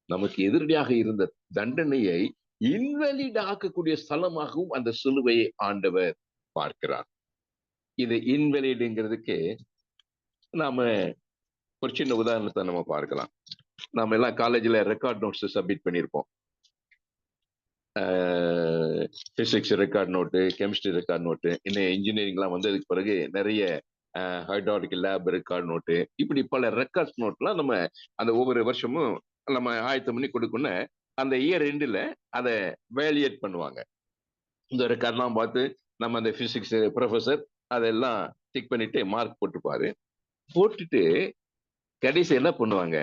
நமக்கு எதிரடியாக இருந்த தண்டனையை இன்வேலிட் ஆக்கக்கூடிய ஸ்தலமாகவும் அந்த சிலுவையை ஆண்டவர் பார்க்கிறார். இது இன்வேலிடுங்கிறதுக்கு நாம ஒரு சின்ன உதாரணத்தை நம்ம பார்க்கலாம். நாம எல்லாம் காலேஜ்ல ரெக்கார்ட் நோட்ஸ் சப்மிட் பண்ணியிருப்போம். Physics record note, chemistry record note, இன்னும் இன்ஜினியரிங்லாம் வந்ததுக்கு பிறகு நிறைய ஹைட்ராலிக் லேப் ரெக்கார்ட் நோட்டு, இப்படி பல ரெக்கார்ட்ஸ் நோட்லாம் நம்ம அந்த ஒவ்வொரு வருஷமும் நம்ம ஆயத்தம் பண்ணி கொடுக்கணும். அந்த இயர் எண்டில் அதை வேலியேட் பண்ணுவாங்க. இந்த ரெக்கார்ட்லாம் பார்த்து நம்ம அந்த பிசிக்ஸ் ப்ரொஃபஸர் அதெல்லாம் டிக் பண்ணிட்டு மார்க் போட்டுப்பாரு. போட்டுட்டு கடைசி என்ன பண்ணுவாங்க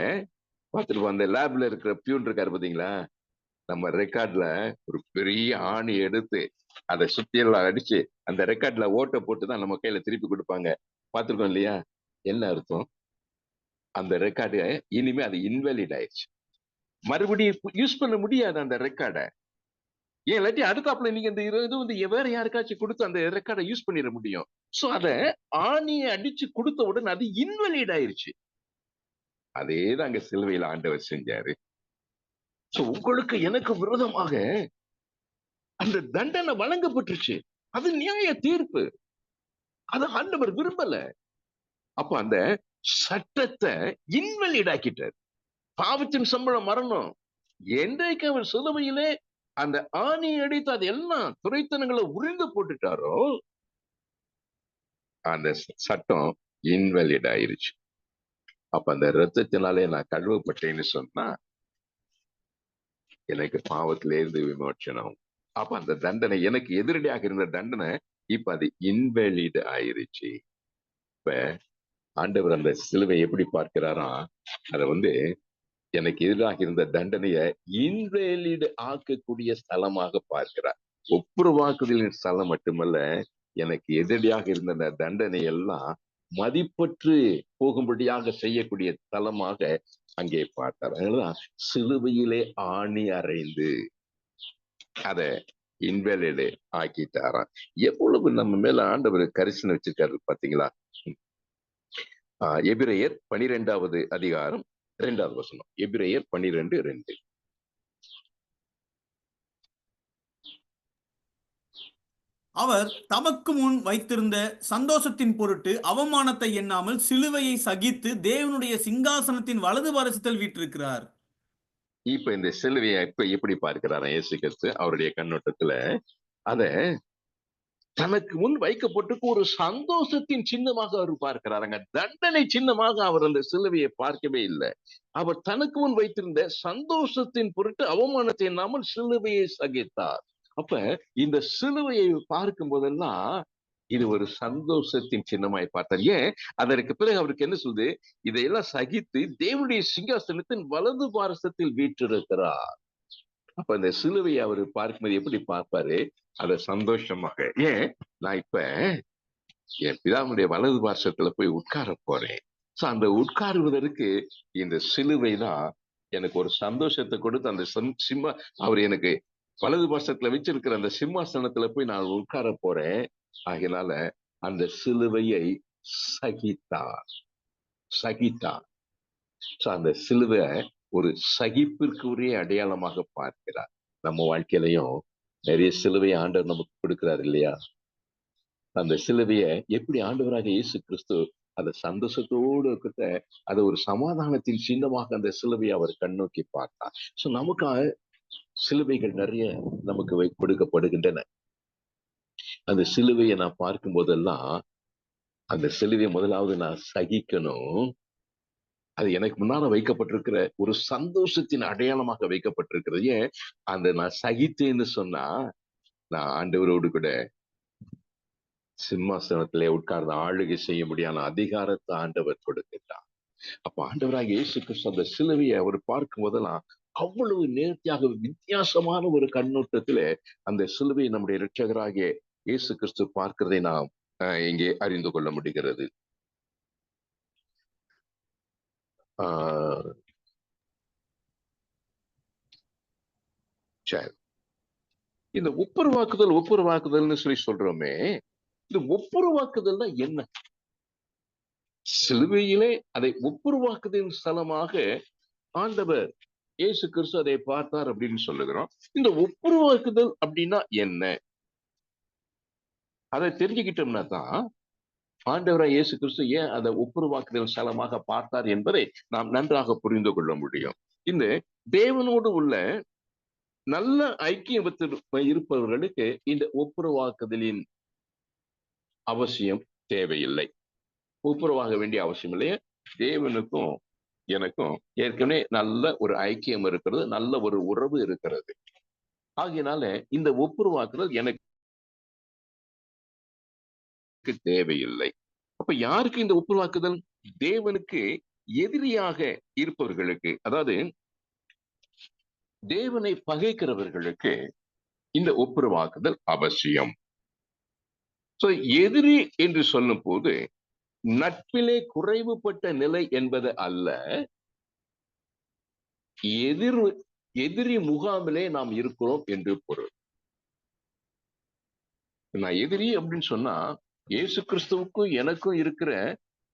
பார்த்துட்டு, அந்த லேப்ல இருக்கிற பியூன் இருக்காரு பார்த்தீங்களா, நம்ம ரெக்கார்ட்ல ஒரு பெரிய ஆணி எடுத்து அதை சுத்தியெல்லாம் அடிச்சு அந்த ரெக்கார்ட்ல ஓட்டை போட்டு தான் நம்ம கையில திருப்பி கொடுப்பாங்க. பார்த்துருக்கோம் இல்லையா? என்ன அர்த்தம்? அந்த ரெக்கார்டு இனிமே அது இன்வேலிட் ஆயிடுச்சு. மறுபடியும் யூஸ் பண்ண முடியாது அந்த ரெக்கார்டை. ஏன் இல்லாட்டி அடுத்தாப்புல நீங்க இந்த இது வந்து வேற யாருக்காச்சும் கொடுத்து அந்த ரெக்கார்டை யூஸ் பண்ணிட முடியும். சோ அதை ஆணியை அடிச்சு கொடுத்த உடனே அது இன்வேலிட் ஆயிருச்சு. அதே தான் அங்க சிலுவையில் ஆண்டவர் செஞ்சாரு. சோ உங்களுக்கு எனக்கு விரோதமாக அந்த தண்டனை வழங்கப்பட்டுருச்சு. அது நியாய தீர்ப்பு. அது ஆண்டவர் விரும்பல. அப்ப அந்த சட்டத்தை இன்வெலிட் ஆக்கிட்டார். பாவத்தின் சம்பளம் மரணம். என்றைக்கு அவர் சிலுவையிலே அந்த ஆணி அடித்து அது எல்லாம் துரைத்தனங்களை உறிந்து போட்டுட்டாரோ, அந்த சட்டம் இன்வெலிட் ஆயிருச்சு. அப்ப அந்த ரத்தத்தினாலே நான் கழுவப்பட்டேன்னு சொன்னா எனக்கு பாவத்திலிருந்து விமோச்சனம். அப்ப அந்த தண்டனை, எனக்கு எதிரடியாக இருந்த தண்டனை, இப்ப அது இன்வெலிட் ஆயிருச்சு. இப்ப ஆண்டவர் அந்த சிலுவை எப்படி பார்க்கிறாரா, அதை வந்து எனக்கு எதிராக இருந்த தண்டனையை இன்வேலிட் ஆக்கக்கூடிய ஸ்தலமாக பார்க்கிறார். ஒப்புரவாக்குதலின் ஸ்தலம் மட்டுமல்ல, எனக்கு எதிரடியாக இருந்த அந்த தண்டனை எல்லாம் மதிப்பற்று போகும்படியாக செய்யக்கூடிய ஸ்தலமாக அங்கே பார்த்தார். அதனாலதான் சிலுவையிலே ஆணி அறைந்து அத இன்வேலிட் ஆக்கிட்டாராம். எவ்வளவு நம்ம மேல ஆண்டவர் கரிசனை வச்சிருக்காரு பாத்தீங்களா? எபிரேயர் 12வது அதிகாரம் 2வது வசனம். எபிரேயர் 12:2. அவர் தமக்கு முன் வைத்திருந்த சந்தோஷத்தின் பொருட்டு அவமானத்தை எண்ணாமல் சிலுவையை சகித்து தேவனுடைய சிங்காசனத்தின் வலது பாரசத்தில் வீற்றிருக்கிறார். இப்ப இந்த சிலுவையை இப்ப எப்படி பார்க்கிறாரா இயேசு கிறிஸ்து? அவருடைய கண்ணோட்டத்துல அத தனக்கு முன் வைக்கப்பட்டு ஒரு சந்தோஷத்தின் சின்னமாக அவர் பார்க்கிறாருங்க. தண்டனை சின்னமாக அவர் அந்த சிலுவையை பார்க்கவே இல்லை. அவர் தனக்கு முன் வைத்திருந்த சந்தோஷத்தின் பொருட்டு அவமானத்தை எண்ணாமல் சிலுவையை சகித்தார். அப்ப இந்த சிலுவையை பார்க்கும் போதெல்லாம் இது ஒரு சந்தோஷத்தின் சின்னமாய் பார்த்தார். ஏன்? அதற்கு பிறகு அவருக்கு என்ன சொல்லுது? இதையெல்லாம் சகித்து தேவனுடைய சிங்காசனத்தின் வலது பாரசத்தில் வீற்றிருக்கிறார். அப்ப இந்த சிலுவையை அவர் பார்க்கும்போது எப்படி பார்ப்பாரு? அத சந்தோஷமாக. ஏன்? நான் இப்ப என் பிதாவுடைய வலது பாரசத்துல போய் உட்கார போறேன். சோ அந்த உட்காருவதற்கு இந்த சிலுவை தான் எனக்கு ஒரு சந்தோஷத்தை கொடுத்து அந்த அவர் எனக்கு வலது பட்சத்துல வச்சிருக்கிற அந்த சிம்மாசனத்துல போய் நான் உட்கார போறேன். ஆகையினால அந்த சிலுவையை சகித்தார். சகித்தார். அந்த சிலுவை ஒரு சகிப்பிற்குரிய அடையாளமாக பார்க்கிறார். நம்ம வாழ்க்கையிலையும் நிறைய சிலுவை ஆண்டவர் நமக்கு கொடுக்கிறார் இல்லையா? அந்த சிலுவையை எப்படி ஆண்டவராக இயேசு கிறிஸ்து அந்த சந்தோஷத்தோடு இருக்கிற அதை ஒரு சமாதானத்தின் சின்னமாக அந்த சிலுவையை அவர் கண்ணோக்கி பார்த்தார். சோ நமக்காக சிலுவைகள் நிறைய நமக்கு கொடுக்கப்படுகின்றன. அந்த சிலுவையை நான் பார்க்கும் போதெல்லாம் அந்த சிலுவையை முதலாவது நான் சகிக்கணும். அது எனக்கு முன்னால வைக்கப்பட்டிருக்கிற ஒரு சந்தோஷத்தின் அடையாளமாக வைக்கப்பட்டிருக்கிறது. ஏன் அந்த நான் சகித்தேன்னு சொன்னா நான் ஆண்டவரோடு கூட சிம்மாசனத்திலே உட்கார்ந்து ஆளுகை செய்ய முடியாத அதிகாரத்தை ஆண்டவர் கொடுக்கின்றார். அப்ப ஆண்டவராக இயேசு கிறிஸ்து அந்த சிலுவையை அவர் பார்க்கும் போதெல்லாம் அவ்வளவு நேர்த்தியாக வித்தியாசமான ஒரு கண்ணோட்டத்திலே அந்த சிலுவையை நம்முடைய இரட்சகராகிய இயேசு கிறிஸ்து பார்க்கிறதை நாம் இங்கே அறிந்து கொள்ள முடிகிறது. சரி, இந்த ஒப்புரவாக்குதல்னு சொல்லி சொல்றோமே, இந்த ஒப்புரவாக்குதல் தான் என்ன? சிலுவையிலே அதை ஒப்புரவாக்குதலின் ஸ்தலமாக ஆண்டவர் இயேசு கிறிஸ்து அதை பார்த்தார் அப்படின்னு சொல்லுகிறோம். இந்த ஒப்புரவாக்குதல் அப்படின்னா என்ன? அதை தெரிஞ்சுக்கிட்டோம்னா தான் ஆண்டவராய் இயேசு கிறிஸ்து ஏன் அதை ஒப்புரவாக்குதல் ஸ்தலமாக பார்த்தார் என்பதை நாம் நன்றாக புரிந்து கொள்ள முடியும். இந்த தேவனோடு உள்ள நல்ல ஐக்கியம் இருப்பவர்களுக்கு இந்த ஒப்புரவாக்குதலின் அவசியம் தேவையில்லை. ஒப்புரவாக வேண்டிய அவசியம் இல்லையா? தேவனுக்கும் எனக்கும் ஏற்கனவே நல்ல ஒரு ஐக்கியம் இருக்கிறது, நல்ல ஒரு உறவு இருக்கிறது. ஆகையினால இந்த ஒப்புரவாக்குதல் எனக்கு தேவையில்லை. அப்ப யாருக்கு இந்த ஒப்புரவாக்குதல்? தேவனுக்கு எதிரியாக இருப்பவர்களுக்கு, அதாவது தேவனை பகைக்கிறவர்களுக்கு இந்த ஒப்புரவாக்குதல் அவசியம். எதிரி என்று சொல்லும் போது நட்பிலே குறைவுபட்ட நிலை என்பது அல்ல, எதிரி முகாமிலே நாம் இருக்கிறோம் என்று பொருள். நான் எதிரி அப்படின்னு சொன்னா இயேசு கிறிஸ்துவுக்கும் எனக்கும் இருக்கிற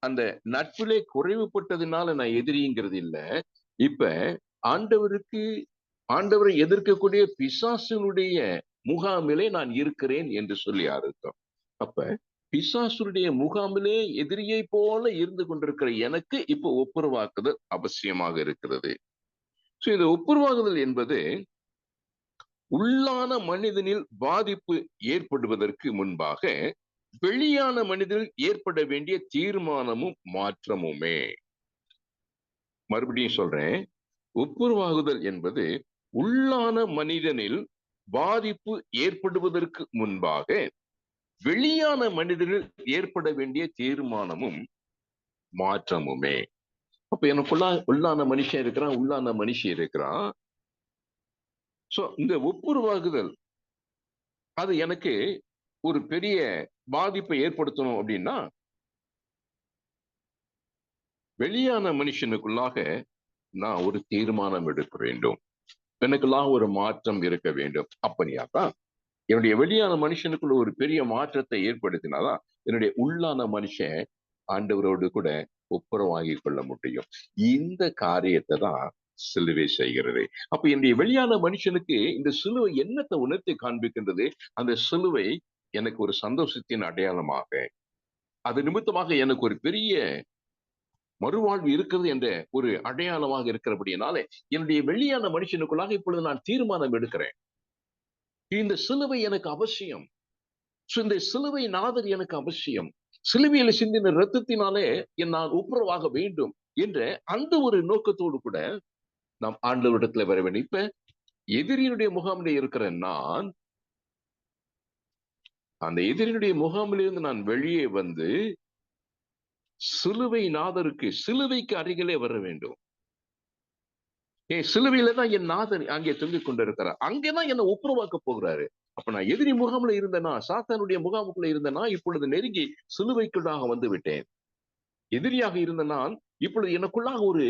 அந்த நட்பிலே குறைவுபட்டதுனால நான் எதிரிங்கிறது இல்ல. இப்ப ஆண்டவரை எதிர்க்கக்கூடிய பிசாசுனுடைய முகாமிலே நான் இருக்கிறேன் என்று சொல்லி அர்த்தம். அப்ப பிசாசுடைய முகாமிலே எதிரியை போல இருந்து கொண்டிருக்கிற எனக்கு இப்ப ஒப்புரவாக்குதல் அவசியமாக இருக்கிறது. இந்த ஒப்புரவாகுதல் என்பது உள்ளான மனிதனில் பாதிப்பு ஏற்படுவதற்கு முன்பாக வெளியான மனிதனில் ஏற்பட வேண்டிய தீர்மானமும் மாற்றமுமே. மறுபடியும் சொல்றேன், ஒப்புரவாகுதல் என்பது உள்ளான மனிதனில் பாதிப்பு ஏற்படுவதற்கு முன்பாக வெளியான மனிதனில் ஏற்பட வேண்டிய தீர்மானமும் மாற்றமுமே. அப்ப எனக்குள்ள உள்ளான மனுஷன் இருக்கிறான், உள்ளான மனுஷி இருக்கிறான். இந்த ஒப்புரவாகுதல் அது எனக்கு ஒரு பெரிய பாதிப்பை ஏற்படுத்தணும் அப்படின்னா வெளியான மனுஷனுக்குள்ளாக நான் ஒரு தீர்மானம் எடுக்க வேண்டும், எனக்குள்ளாக ஒரு மாற்றம் இருக்க வேண்டும். அப்படியாதான் என்னுடைய வெளியான மனுஷனுக்குள்ள ஒரு பெரிய மாற்றத்தை ஏற்படுத்தினாதான் என்னுடைய உள்ளான மனுஷன் ஆண்டவரோடு கூட ஒப்புரவாகி கொள்ள முடியும். இந்த காரியத்தை தான் சிலுவை செய்கிறது. அப்ப என்னுடைய வெளியான மனுஷனுக்கு இந்த சிலுவை என்னத்தை உணர்த்தி காண்பிக்கின்றது? அந்த சிலுவை எனக்கு ஒரு சந்தோஷத்தின் அடையாளமாக, அது நிமித்தமாக எனக்கு ஒரு பெரிய மறுவாழ்வு இருக்கிறது என்ற ஒரு அடையாளமாக இருக்கிறபடினாலே என்னுடைய வெளியான மனுஷனுக்குள்ளாக இப்பொழுது நான் தீர்மானம் எடுக்கிறேன், இந்த சிலுவை எனக்கு அவசியம். இந்த சிலுவை நாதர் எனக்கு அவசியம். சிலுவையில சிந்தின ரத்தத்தினாலே நான் ஒப்புரவாக வேண்டும் என்ற அந்த ஒரு நோக்கத்தோடு கூட நாம் ஆண்டவரிடத்துல வர வேண்டும். இப்ப எதிரியினுடைய முகாமிலே இருக்கிற நான் அந்த எதிரியினுடைய முகாமிலிருந்து நான் வெளியே வந்து சிலுவை நாதருக்கு, சிலுவைக்கு அருகிலே வர வேண்டும். சிலுவையில தான் என் நாதர் அங்கே தொங்கிக் கொண்டிருக்கிறார், அங்கேதான் என்னை ஒப்புரவாக்க போகிறாரு. அப்ப நான் எதிரி முகாமில் இருந்தேனா, சாத்தானுடைய முகாமுக்குள்ள இருந்தேனா, இப்பொழுது நெருங்கி சிலுவைக்குள்ளாக வந்து விட்டேன். எதிரியாக இருந்த நான் இப்பொழுது எனக்குள்ளாக ஒரு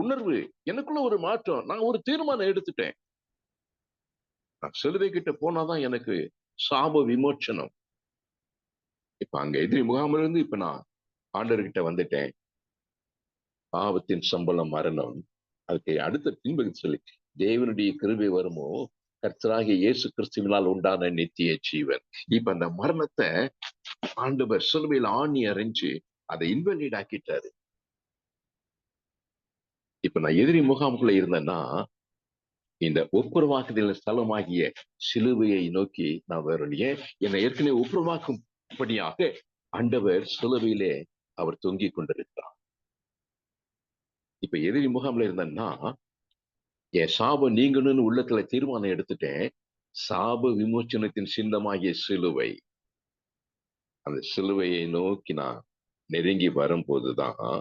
உணர்வு, எனக்குள்ள ஒரு மாற்றம், நான் ஒரு தீர்மானம் எடுத்துட்டேன். நான் சிலுவை கிட்ட போனாதான் எனக்கு சாப விமோச்சனம். இப்ப அங்க எதிரி முகாமிலிருந்து இருந்து இப்ப நான் ஆண்டவர்கிட்ட வந்துட்டேன். பாவத்தின் சம்பளம் மரணம். அதுக்கு அடுத்த பின்பு சொல்லி, தேவனுடைய கிருபை வருமோ கர்த்தராகிய இயேசு கிறிஸ்துவினால் உண்டான நித்திய ஜீவன். இப்ப அந்த மரணத்தை ஆண்டவர் சிலுவையில் ஆணி அரைஞ்சு அதை இன்வெலிட் ஆக்கிட்டாரு. இப்ப நான் எதிரி முகாமுக்குள்ள இருந்தேன்னா இந்த ஒப்புரவாக்குதலின் ஸ்தலமாகிய சிலுவையை நோக்கி நான் வரணும். ஏன் என்னை ஏற்கனவே ஒப்புரவாக்கும்படியாக ஆண்டவர் சிலுவையிலே அவர் தொங்கிக் கொண்டிருக்கிறார். இப்ப எதிரி முகாம்ல இருந்தேன்னா என் சாபம் நீங்கணும்னு உள்ளத்துல தீர்மானம் எடுத்துட்டேன். சாப விமோச்சனத்தின் சின்னமாகிய சிலுவை, அந்த சிலுவையை நோக்கி நான் நெருங்கி வரும்போதுதான்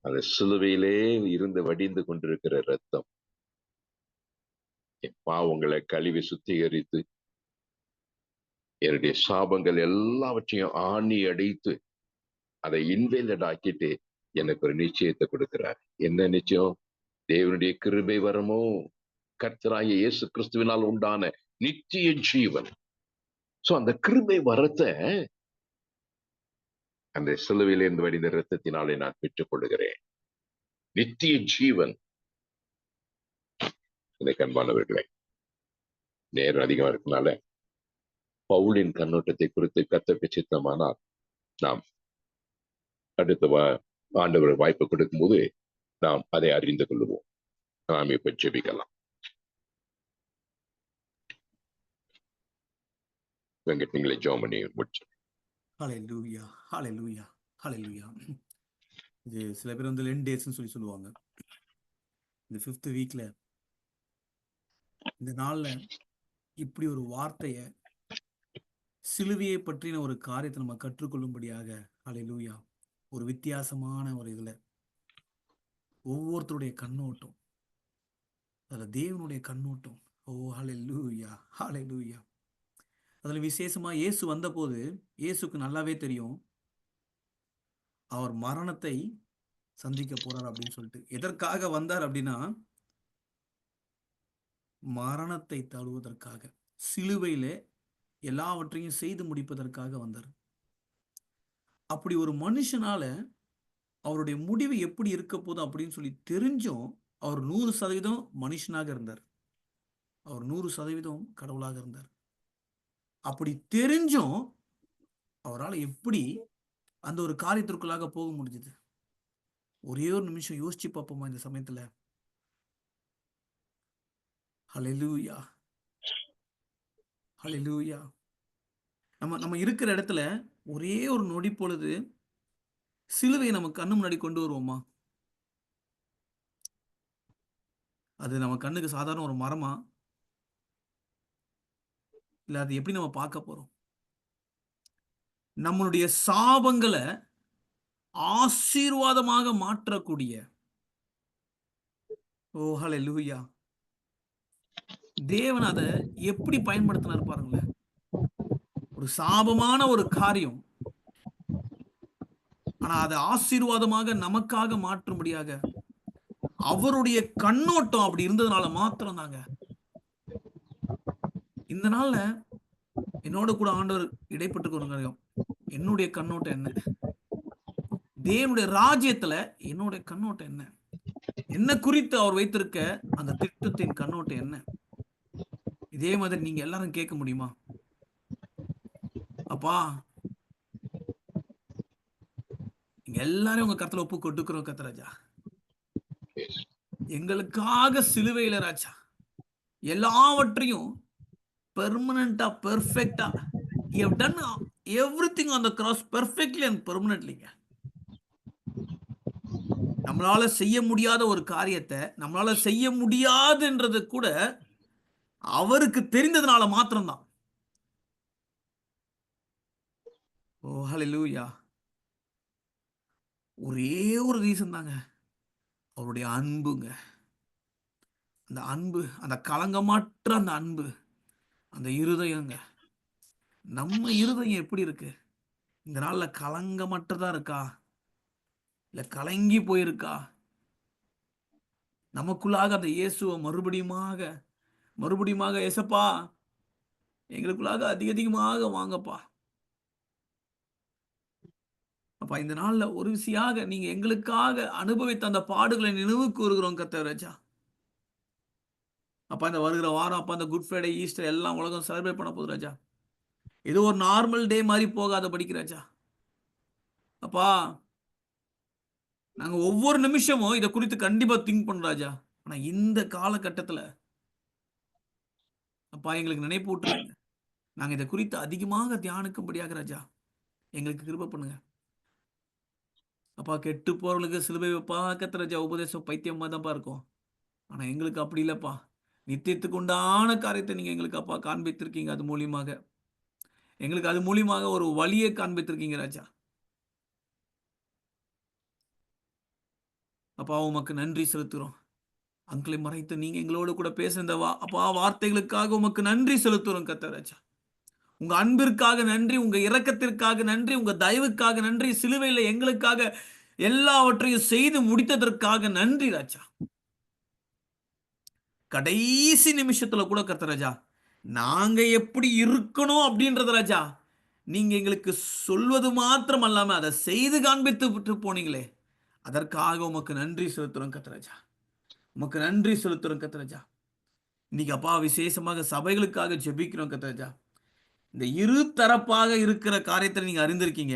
அந்த சிலுவையிலே இருந்து வடிந்து கொண்டிருக்கிற ரத்தம் என் பாவங்களை கழுவி சுத்திகரித்து என்னுடைய சாபங்கள் எல்லாவற்றையும் ஆணி அடித்து அதை இன்வேலிட் ஆக்கிட்டு எனக்கு ஒரு நிச்சயத்தை கொடுக்கிறார். என்ன நிச்சயம்? தேவனுடைய கிருபை வரமோ கர்த்தராகிய இயேசு கிறிஸ்துவினால் உண்டான நித்திய ஜீவன். சோ அந்த கிருபை வரத்தை அந்த சிலுவையிலிருந்து வடிந்த இரத்தத்தினாலே நான் பெற்றுக் கொள்ளுகிறேன். நித்திய ஜீவன். இந்த கண்பானவர்களே, நேரம் அதிகமா இருக்கனால பவுலின் கண்ணோட்டத்தை குறித்து கத்தற்கு சித்தமானால் நாம் அடுத்த ஆண்டவர் வாய்ப்பு கொடுக்கும் போது நாம் அதை அறிந்து கொள்ளுவோம். நாம் இப்ப ஜெபிக்கலாம். வெங்கட், நீங்களே ஜெபம் பண்ணி முடிச்சு. ஹalleluya, ஹalleluya, ஹalleluya. இது சில பேர் வந்து 10 டேஸ்ன்னு சொல்லுவாங்க. இந்த 5th வீக்ல இந்த நாள்ல இப்படி ஒரு வார்த்தைய, சிலுவையை பற்றின ஒரு காரியத்தை நம்ம கற்றுக்கொள்ளும்படியாக, ஹalleluya, ஒரு வித்தியாசமான ஒரு இதுல ஒவ்வொருத்தருடைய கண்ணோட்டம், அதுல தேவனுடைய கண்ணோட்டம். ஓ ஹalleluya, ஹalleluya. அதுல விசேஷமா இயேசு வந்தபோது இயேசுக்கு நல்லாவே தெரியும் அவர் மரணத்தை சந்திக்க போறார் அப்படின்னு சொல்லிட்டு. எதற்காக வந்தார் அப்படின்னா, மரணத்தை தழுவதற்காக, சிலுவையில எல்லாவற்றையும் செய்து முடிப்பதற்காக வந்தார். அப்படி ஒரு மனுஷனால அவருடைய முடிவு எப்படி இருக்க போதும் அப்படின்னு சொல்லி தெரிஞ்சும் அவர் 100% மனுஷனாக இருந்தார். அவர் 100% கடவுளாக இருந்தார். அப்படி தெரிஞ்சும் அவரால் எப்படி அந்த ஒரு காரியத்திற்குள்ளாக போக முடிஞ்சது? ஒரே ஒரு நிமிஷம் யோசிச்சு பார்ப்போமா இந்த சமயத்துல? ஹalleluya, ஹalleluya. நம்ம இருக்கிற இடத்துல ஒரே ஒரு நொடி பொழுது சிலுவையை நம்ம கண்ணு முன்னாடி கொண்டு வருவோமா? அது நம்ம கண்ணுக்கு சாதாரண ஒரு மரமா, இல்ல அது எப்படி நம்ம பார்க்க போறோம்? நம்மளுடைய சாபங்களை ஆசீர்வாதமாக மாற்றக்கூடிய, ஓ ஹalleluya, தேவன் அதை எப்படி பயன்படுத்தினார் பாருங்களேன். ஒரு சாபமான ஒரு காரியம், ஆனா அதை ஆசீர்வாதமாக நமக்காக மாற்றும்படியாக அவருடைய கண்ணோட்டம் அப்படி இருந்ததுனால மாத்திரம் தாங்க. இந்த நாள்ல என்னோட கூட ஆண்டவர் இடைப்பட்டு, என்னுடைய கண்ணோட்டம் என்ன? தேவனுடைய ராஜ்யத்துல என்னுடைய கண்ணோட்டம் என்ன? என்ன குறித்து அவர் வைத்திருக்க அந்த திட்டத்தின் கண்ணோட்டம் என்ன? இதே மாதிரி நீங்க எல்லாரும் கேட்க முடியுமா? அப்பா, நீங்க எல்லாரும் உங்க கருத்துல ஒப்பு கொடுக்கிறோம் கர்த்தராஜா. எங்களுக்காக சிலுவையில ராஜா எல்லாவற்றையும் பெர்மனண்டா, பெர்ஃபெக்டா, you have done everything on the cross perfectly and permanently. நம்மளால செய்ய முடியாத ஒரு காரியத்தை நம்மளால செய்ய முடியாதுன்றது கூட அவருக்கு தெரிந்ததுனால மாத்திரம்தான். ஓ ஹalleluya. ஒரே ஒரு ரீசன் தாங்க, அவருடைய அன்புங்க. அந்த அன்பு, அந்த களங்கமற்ற அந்த அன்பு, அந்த இருதயங்க. நம்ம இருதயம் எப்படி இருக்கு? இந்த நாள்ல களங்கமற்றதா இருக்கா, இல்ல கலங்கி போயிருக்கா? நமக்குள்ளாக அந்த இயேசுவை மறுபடியுமாக ஏசப்பா எங்களுக்குள்ளாக அதிகமாக வாங்கப்பா. அப்பா இந்த நாள்ல ஒரு விசியாக நீங்க எங்களுக்காக அனுபவித்த அந்த பாடுகளை நினைவு கூறுகிறோம் கர்த்தர் ராஜா. அப்பா இந்த வருகிற வாரம் அப்பா அந்த குட் ஃப்ரைடே, ஈஸ்டர் எல்லாம் உலகம் செலிப்ரேட் பண்ண போகுது ராஜா. ஏதோ ஒரு நார்மல் டே மாரி போகாதபடிக்கு ராஜா. அப்பா நாங்க ஒவ்வொரு நிமிஷமும் இத குறித்து கண்டிப்பா திங்க் பண்றோம் ராஜா. ஆனா இந்த காலகட்டத்துல அப்பா எங்களுக்கு நினைப்பூட்டுறீங்க. நாங்க இத குறித்து அதிகமாக தியானிக்கும்படியாக ராஜா எங்களுக்கு கிருபை பண்ணுங்க. அப்பா கெட்டு போறவங்களுக்கு சிலுவை பார்க்கறது ராஜா உபதேசம் பைத்தியமா தான்ப்பா இருக்கும். ஆனா எங்களுக்கு அப்படி இல்லப்பா. நித்தியத்துக்கு உண்டான காரியத்தை நீங்க எங்களுக்கு அப்பா காண்பித்திருக்கீங்க அது மூலியமாக. எங்களுக்கு அது மூலியமாக ஒரு வழியை காண்பித்திருக்கீங்க ராஜா. அப்பா உமக்கு நன்றி செலுத்துறோம். அங்கிளை மறைத்து நீங்க எங்களோடு கூட பேசுன இந்த அப்பா வார்த்தைகளுக்காக உமக்கு நன்றி செலுத்துறோம் கர்த்தர் ராஜா. உங்க அன்பிற்காக நன்றி, உங்க இரக்கத்திற்காக நன்றி, உங்க தயவுக்காக நன்றி, சிலுவையில எங்களுக்காக எல்லாவற்றையும் செய்து முடித்ததற்காக நன்றி ராஜா. கடைசி நிமிஷத்துல கூட கர்த்தர் ராஜா நாங்க எப்படி இருக்கணும் அப்படின்றது ராஜா நீங்க எங்களுக்கு சொல்வது மாத்திரம் அல்லாம அதை செய்து காண்பித்து விட்டு போனீங்களே, அதற்காக உமக்கு நன்றி செலுத்துறோம் கர்த்தர் ராஜா. உமக்கு நன்றி செலுத்துறோம் கர்த்தர் ராஜா. இன்னைக்கு அப்பா விசேஷமாக சபைகளுக்காக ஜெபிக்கிறோம் கர்த்தர் ராஜா. இந்த இரு தரப்பாக இருக்கிற காரியத்தை நீங்க அறிந்திருக்கீங்க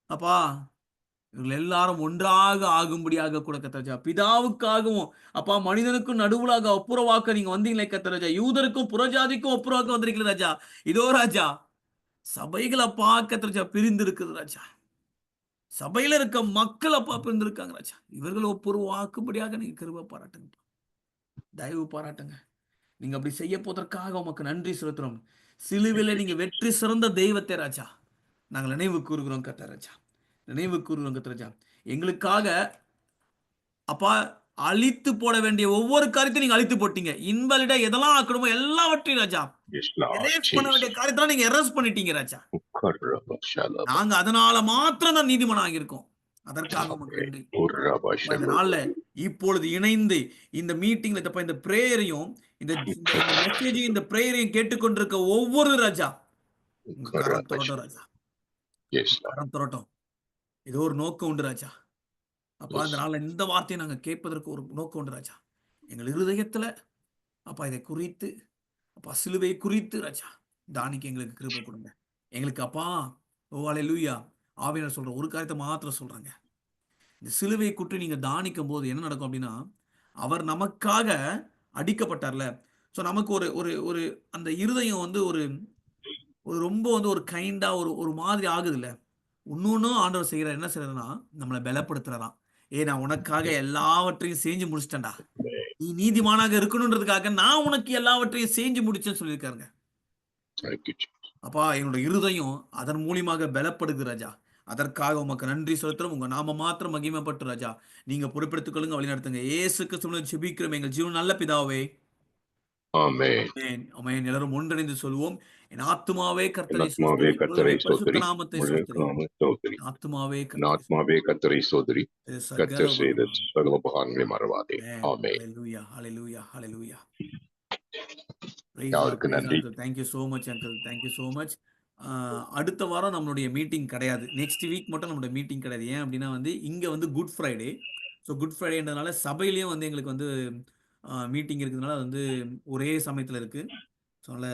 அப்பா. இவர்கள் எல்லாரும் ஒன்றாக ஆகும்படியாக கூட கர்த்தராஜா பிதாவுக்காகவும் அப்பா மனிதனுக்கும் நடுவுலாக ஒப்புரவாக்க நீங்க வந்தீங்களே கர்த்தராஜா. யூதருக்கும் புறஜாதிக்கும் ஒப்புரவாக்க வந்திருக்கீங்க ராஜா. இதோ ராஜா சபைகள் அப்பா கர்த்தராஜா பிரிந்து இருக்குது ராஜா. சபையில இருக்க மக்கள் அப்பா பிரிந்து இருக்காங்க ராஜா. இவர்கள் ஒப்புரவாக்கும்படியாக நீங்க கிருபை பாராட்டுங்க, தயவு பாராட்டுங்க. நீங்க அப்படி செய்ய போவதற்காக உமக்கு நன்றி செலுத்துறோம். சிலுவில நீங்க வெற்றி சிறந்த தெய்வத்தை ராஜா நாங்கள் நினைவு கூறுகிறோம் கர்த்தர் ராஜா. நினைவு கூறுகிறோம் கர்த்தர் ராஜா. எங்களுக்காக அப்பா அழித்து போட வேண்டிய ஒவ்வொரு காரியத்தையும் நீங்க அழித்து போட்டீங்க. இன்வாலிடா எதெல்லாம் ஆக்கணுமோ எல்லாவற்றையும் ராஜா Yes, Lord எரேஸ் பண்ண வேண்டிய Jesus. காரியத்தை நீங்க எரேஸ் பண்ணிட்டீங்க ராஜா. Ukarabashalaba. நாங்க அதனால மாத்திரம் தான் நீதிமான் ஆகியிருக்கோம். அதற்காக உமக்கு நன்றி. அப்பா, இந்த நாள்ல இப்பொழுது இணைந்து இந்த மீட்டிங்ல இந்த பிரேயரையும் இந்த மெசேஜையும் இந்த பிரேயரையும் கேட்டுக்கொண்டிருக்க ஒவ்வொரு ராஜா உங்க கரம் தொடட்டும் ராஜா. Yes, Lord. கரம் தொடட்டும். ஏதோ ஒரு நோக்கம் உண்டு ராஜா. அப்பா இந்த நாள்ல இந்த வார்த்தையை நாங்க கேட்பதற்கு ஒரு நோக்கம் உண்டு ராஜா. எங்கள் இருதயத்துல அப்பா இதை குறித்து அப்பா சிலுவை குறித்து ராஜா தானிக்கு எங்களுக்கு கிருபை கொடுங்க. எங்களுக்கு அப்பா ஓ அல்லேலூயா ஆவியானவர் சொல்ற ஒரு காரியத்தை மாத்திரம் சொல்றாங்க. இந்த சிலுவை குற்றி நீங்க தானிக்கும் போது என்ன நடக்கும் அப்படின்னா, அவர் நமக்காக அடிக்கப்பட்டார்ல. ஸோ நமக்கு ஒரு ஒரு ஒரு அந்த இருதயம் வந்து ஒரு ஒரு ரொம்ப வந்து ஒரு கைண்டா ஒரு மாதிரி ஆகுதுல்ல. இன்னொன்னும் ஆண்டவர் செய்யறார். என்ன செய்யறாருன்னா, நம்மளை பலப்படுத்துறாராம். நான் உனக்காக எல்லாவற்றையும் செஞ்சு முடிச்சிட்டேன்டா. நீ நீதிமானாக இருக்கணுன்றதுக்காக நான் உனக்கு எல்லாவற்றையும் செஞ்சு முடிச்சேன்னு சொல்லியிருக்காருங்க. Thank you, Jesus. அப்பா என்னோட இருதயம் அதன் மூலியமாக பலப்படுது ராஜா. அதற்காக உமக்கு நன்றி செலுத்துறோம். உங்க நாம மாத்திரம் மகிமைப்பட்டு ராஜா நீங்க பொறுப்பெடுத்துக் கொள்ளுங்க, வழிநடத்துங்க. இயேசு கிறிஸ்துவின் ஜெபிக்கிறோம் எங்கள் ஜீவன் நல்ல பிதாவே. Amen. ஆமென். ஆமென். எல்லாரும் ஒன்றிணைந்து சொல்வோம். என் ஆத்துமாவே என் கர்த்தரை ஆத்மாவே ஸ்தோத்திரி, கர்த்தரை முழு பரிசுத்த ஸ்தோத்திரி, நாமத்தை முழு ஸ்தோத்திரி. நாம ஸ்தோத்திரி. என் ஆத்துமாவே என் கர்த்தரை ஆத்மாவே கர்த்தரை ஸ்தோத்திரி, ஸ்தோத்திரி. சகல கர்த்தர் செய்த சகல உபகாரங்களை மறவாதே. ஆமென். ஆமென். ஹalleluya ஹalleluya ஹalleluya. Praise God, யாருக்கு praise நன்றி. God. Thank you so much uncle. Thank you so much. அடுத்த வாரம் நம்மளுடைய மீட்டிங் கிடையாது. நெக்ஸ்ட் வீக் மட்டும் நம்மளுடைய மீட்டிங் கிடையாது. ஏன் அப்படின்னா வந்து இங்க வந்து குட் ஃப்ரைடே. ஸோ குட் ஃப்ரைடேன்றதுனால சபையிலயும் வந்து எங்களுக்கு வந்து மீட்டிங் இருக்கிறதுனால அது வந்து ஒரே சமயத்துல இருக்கு. ஸோ அதனால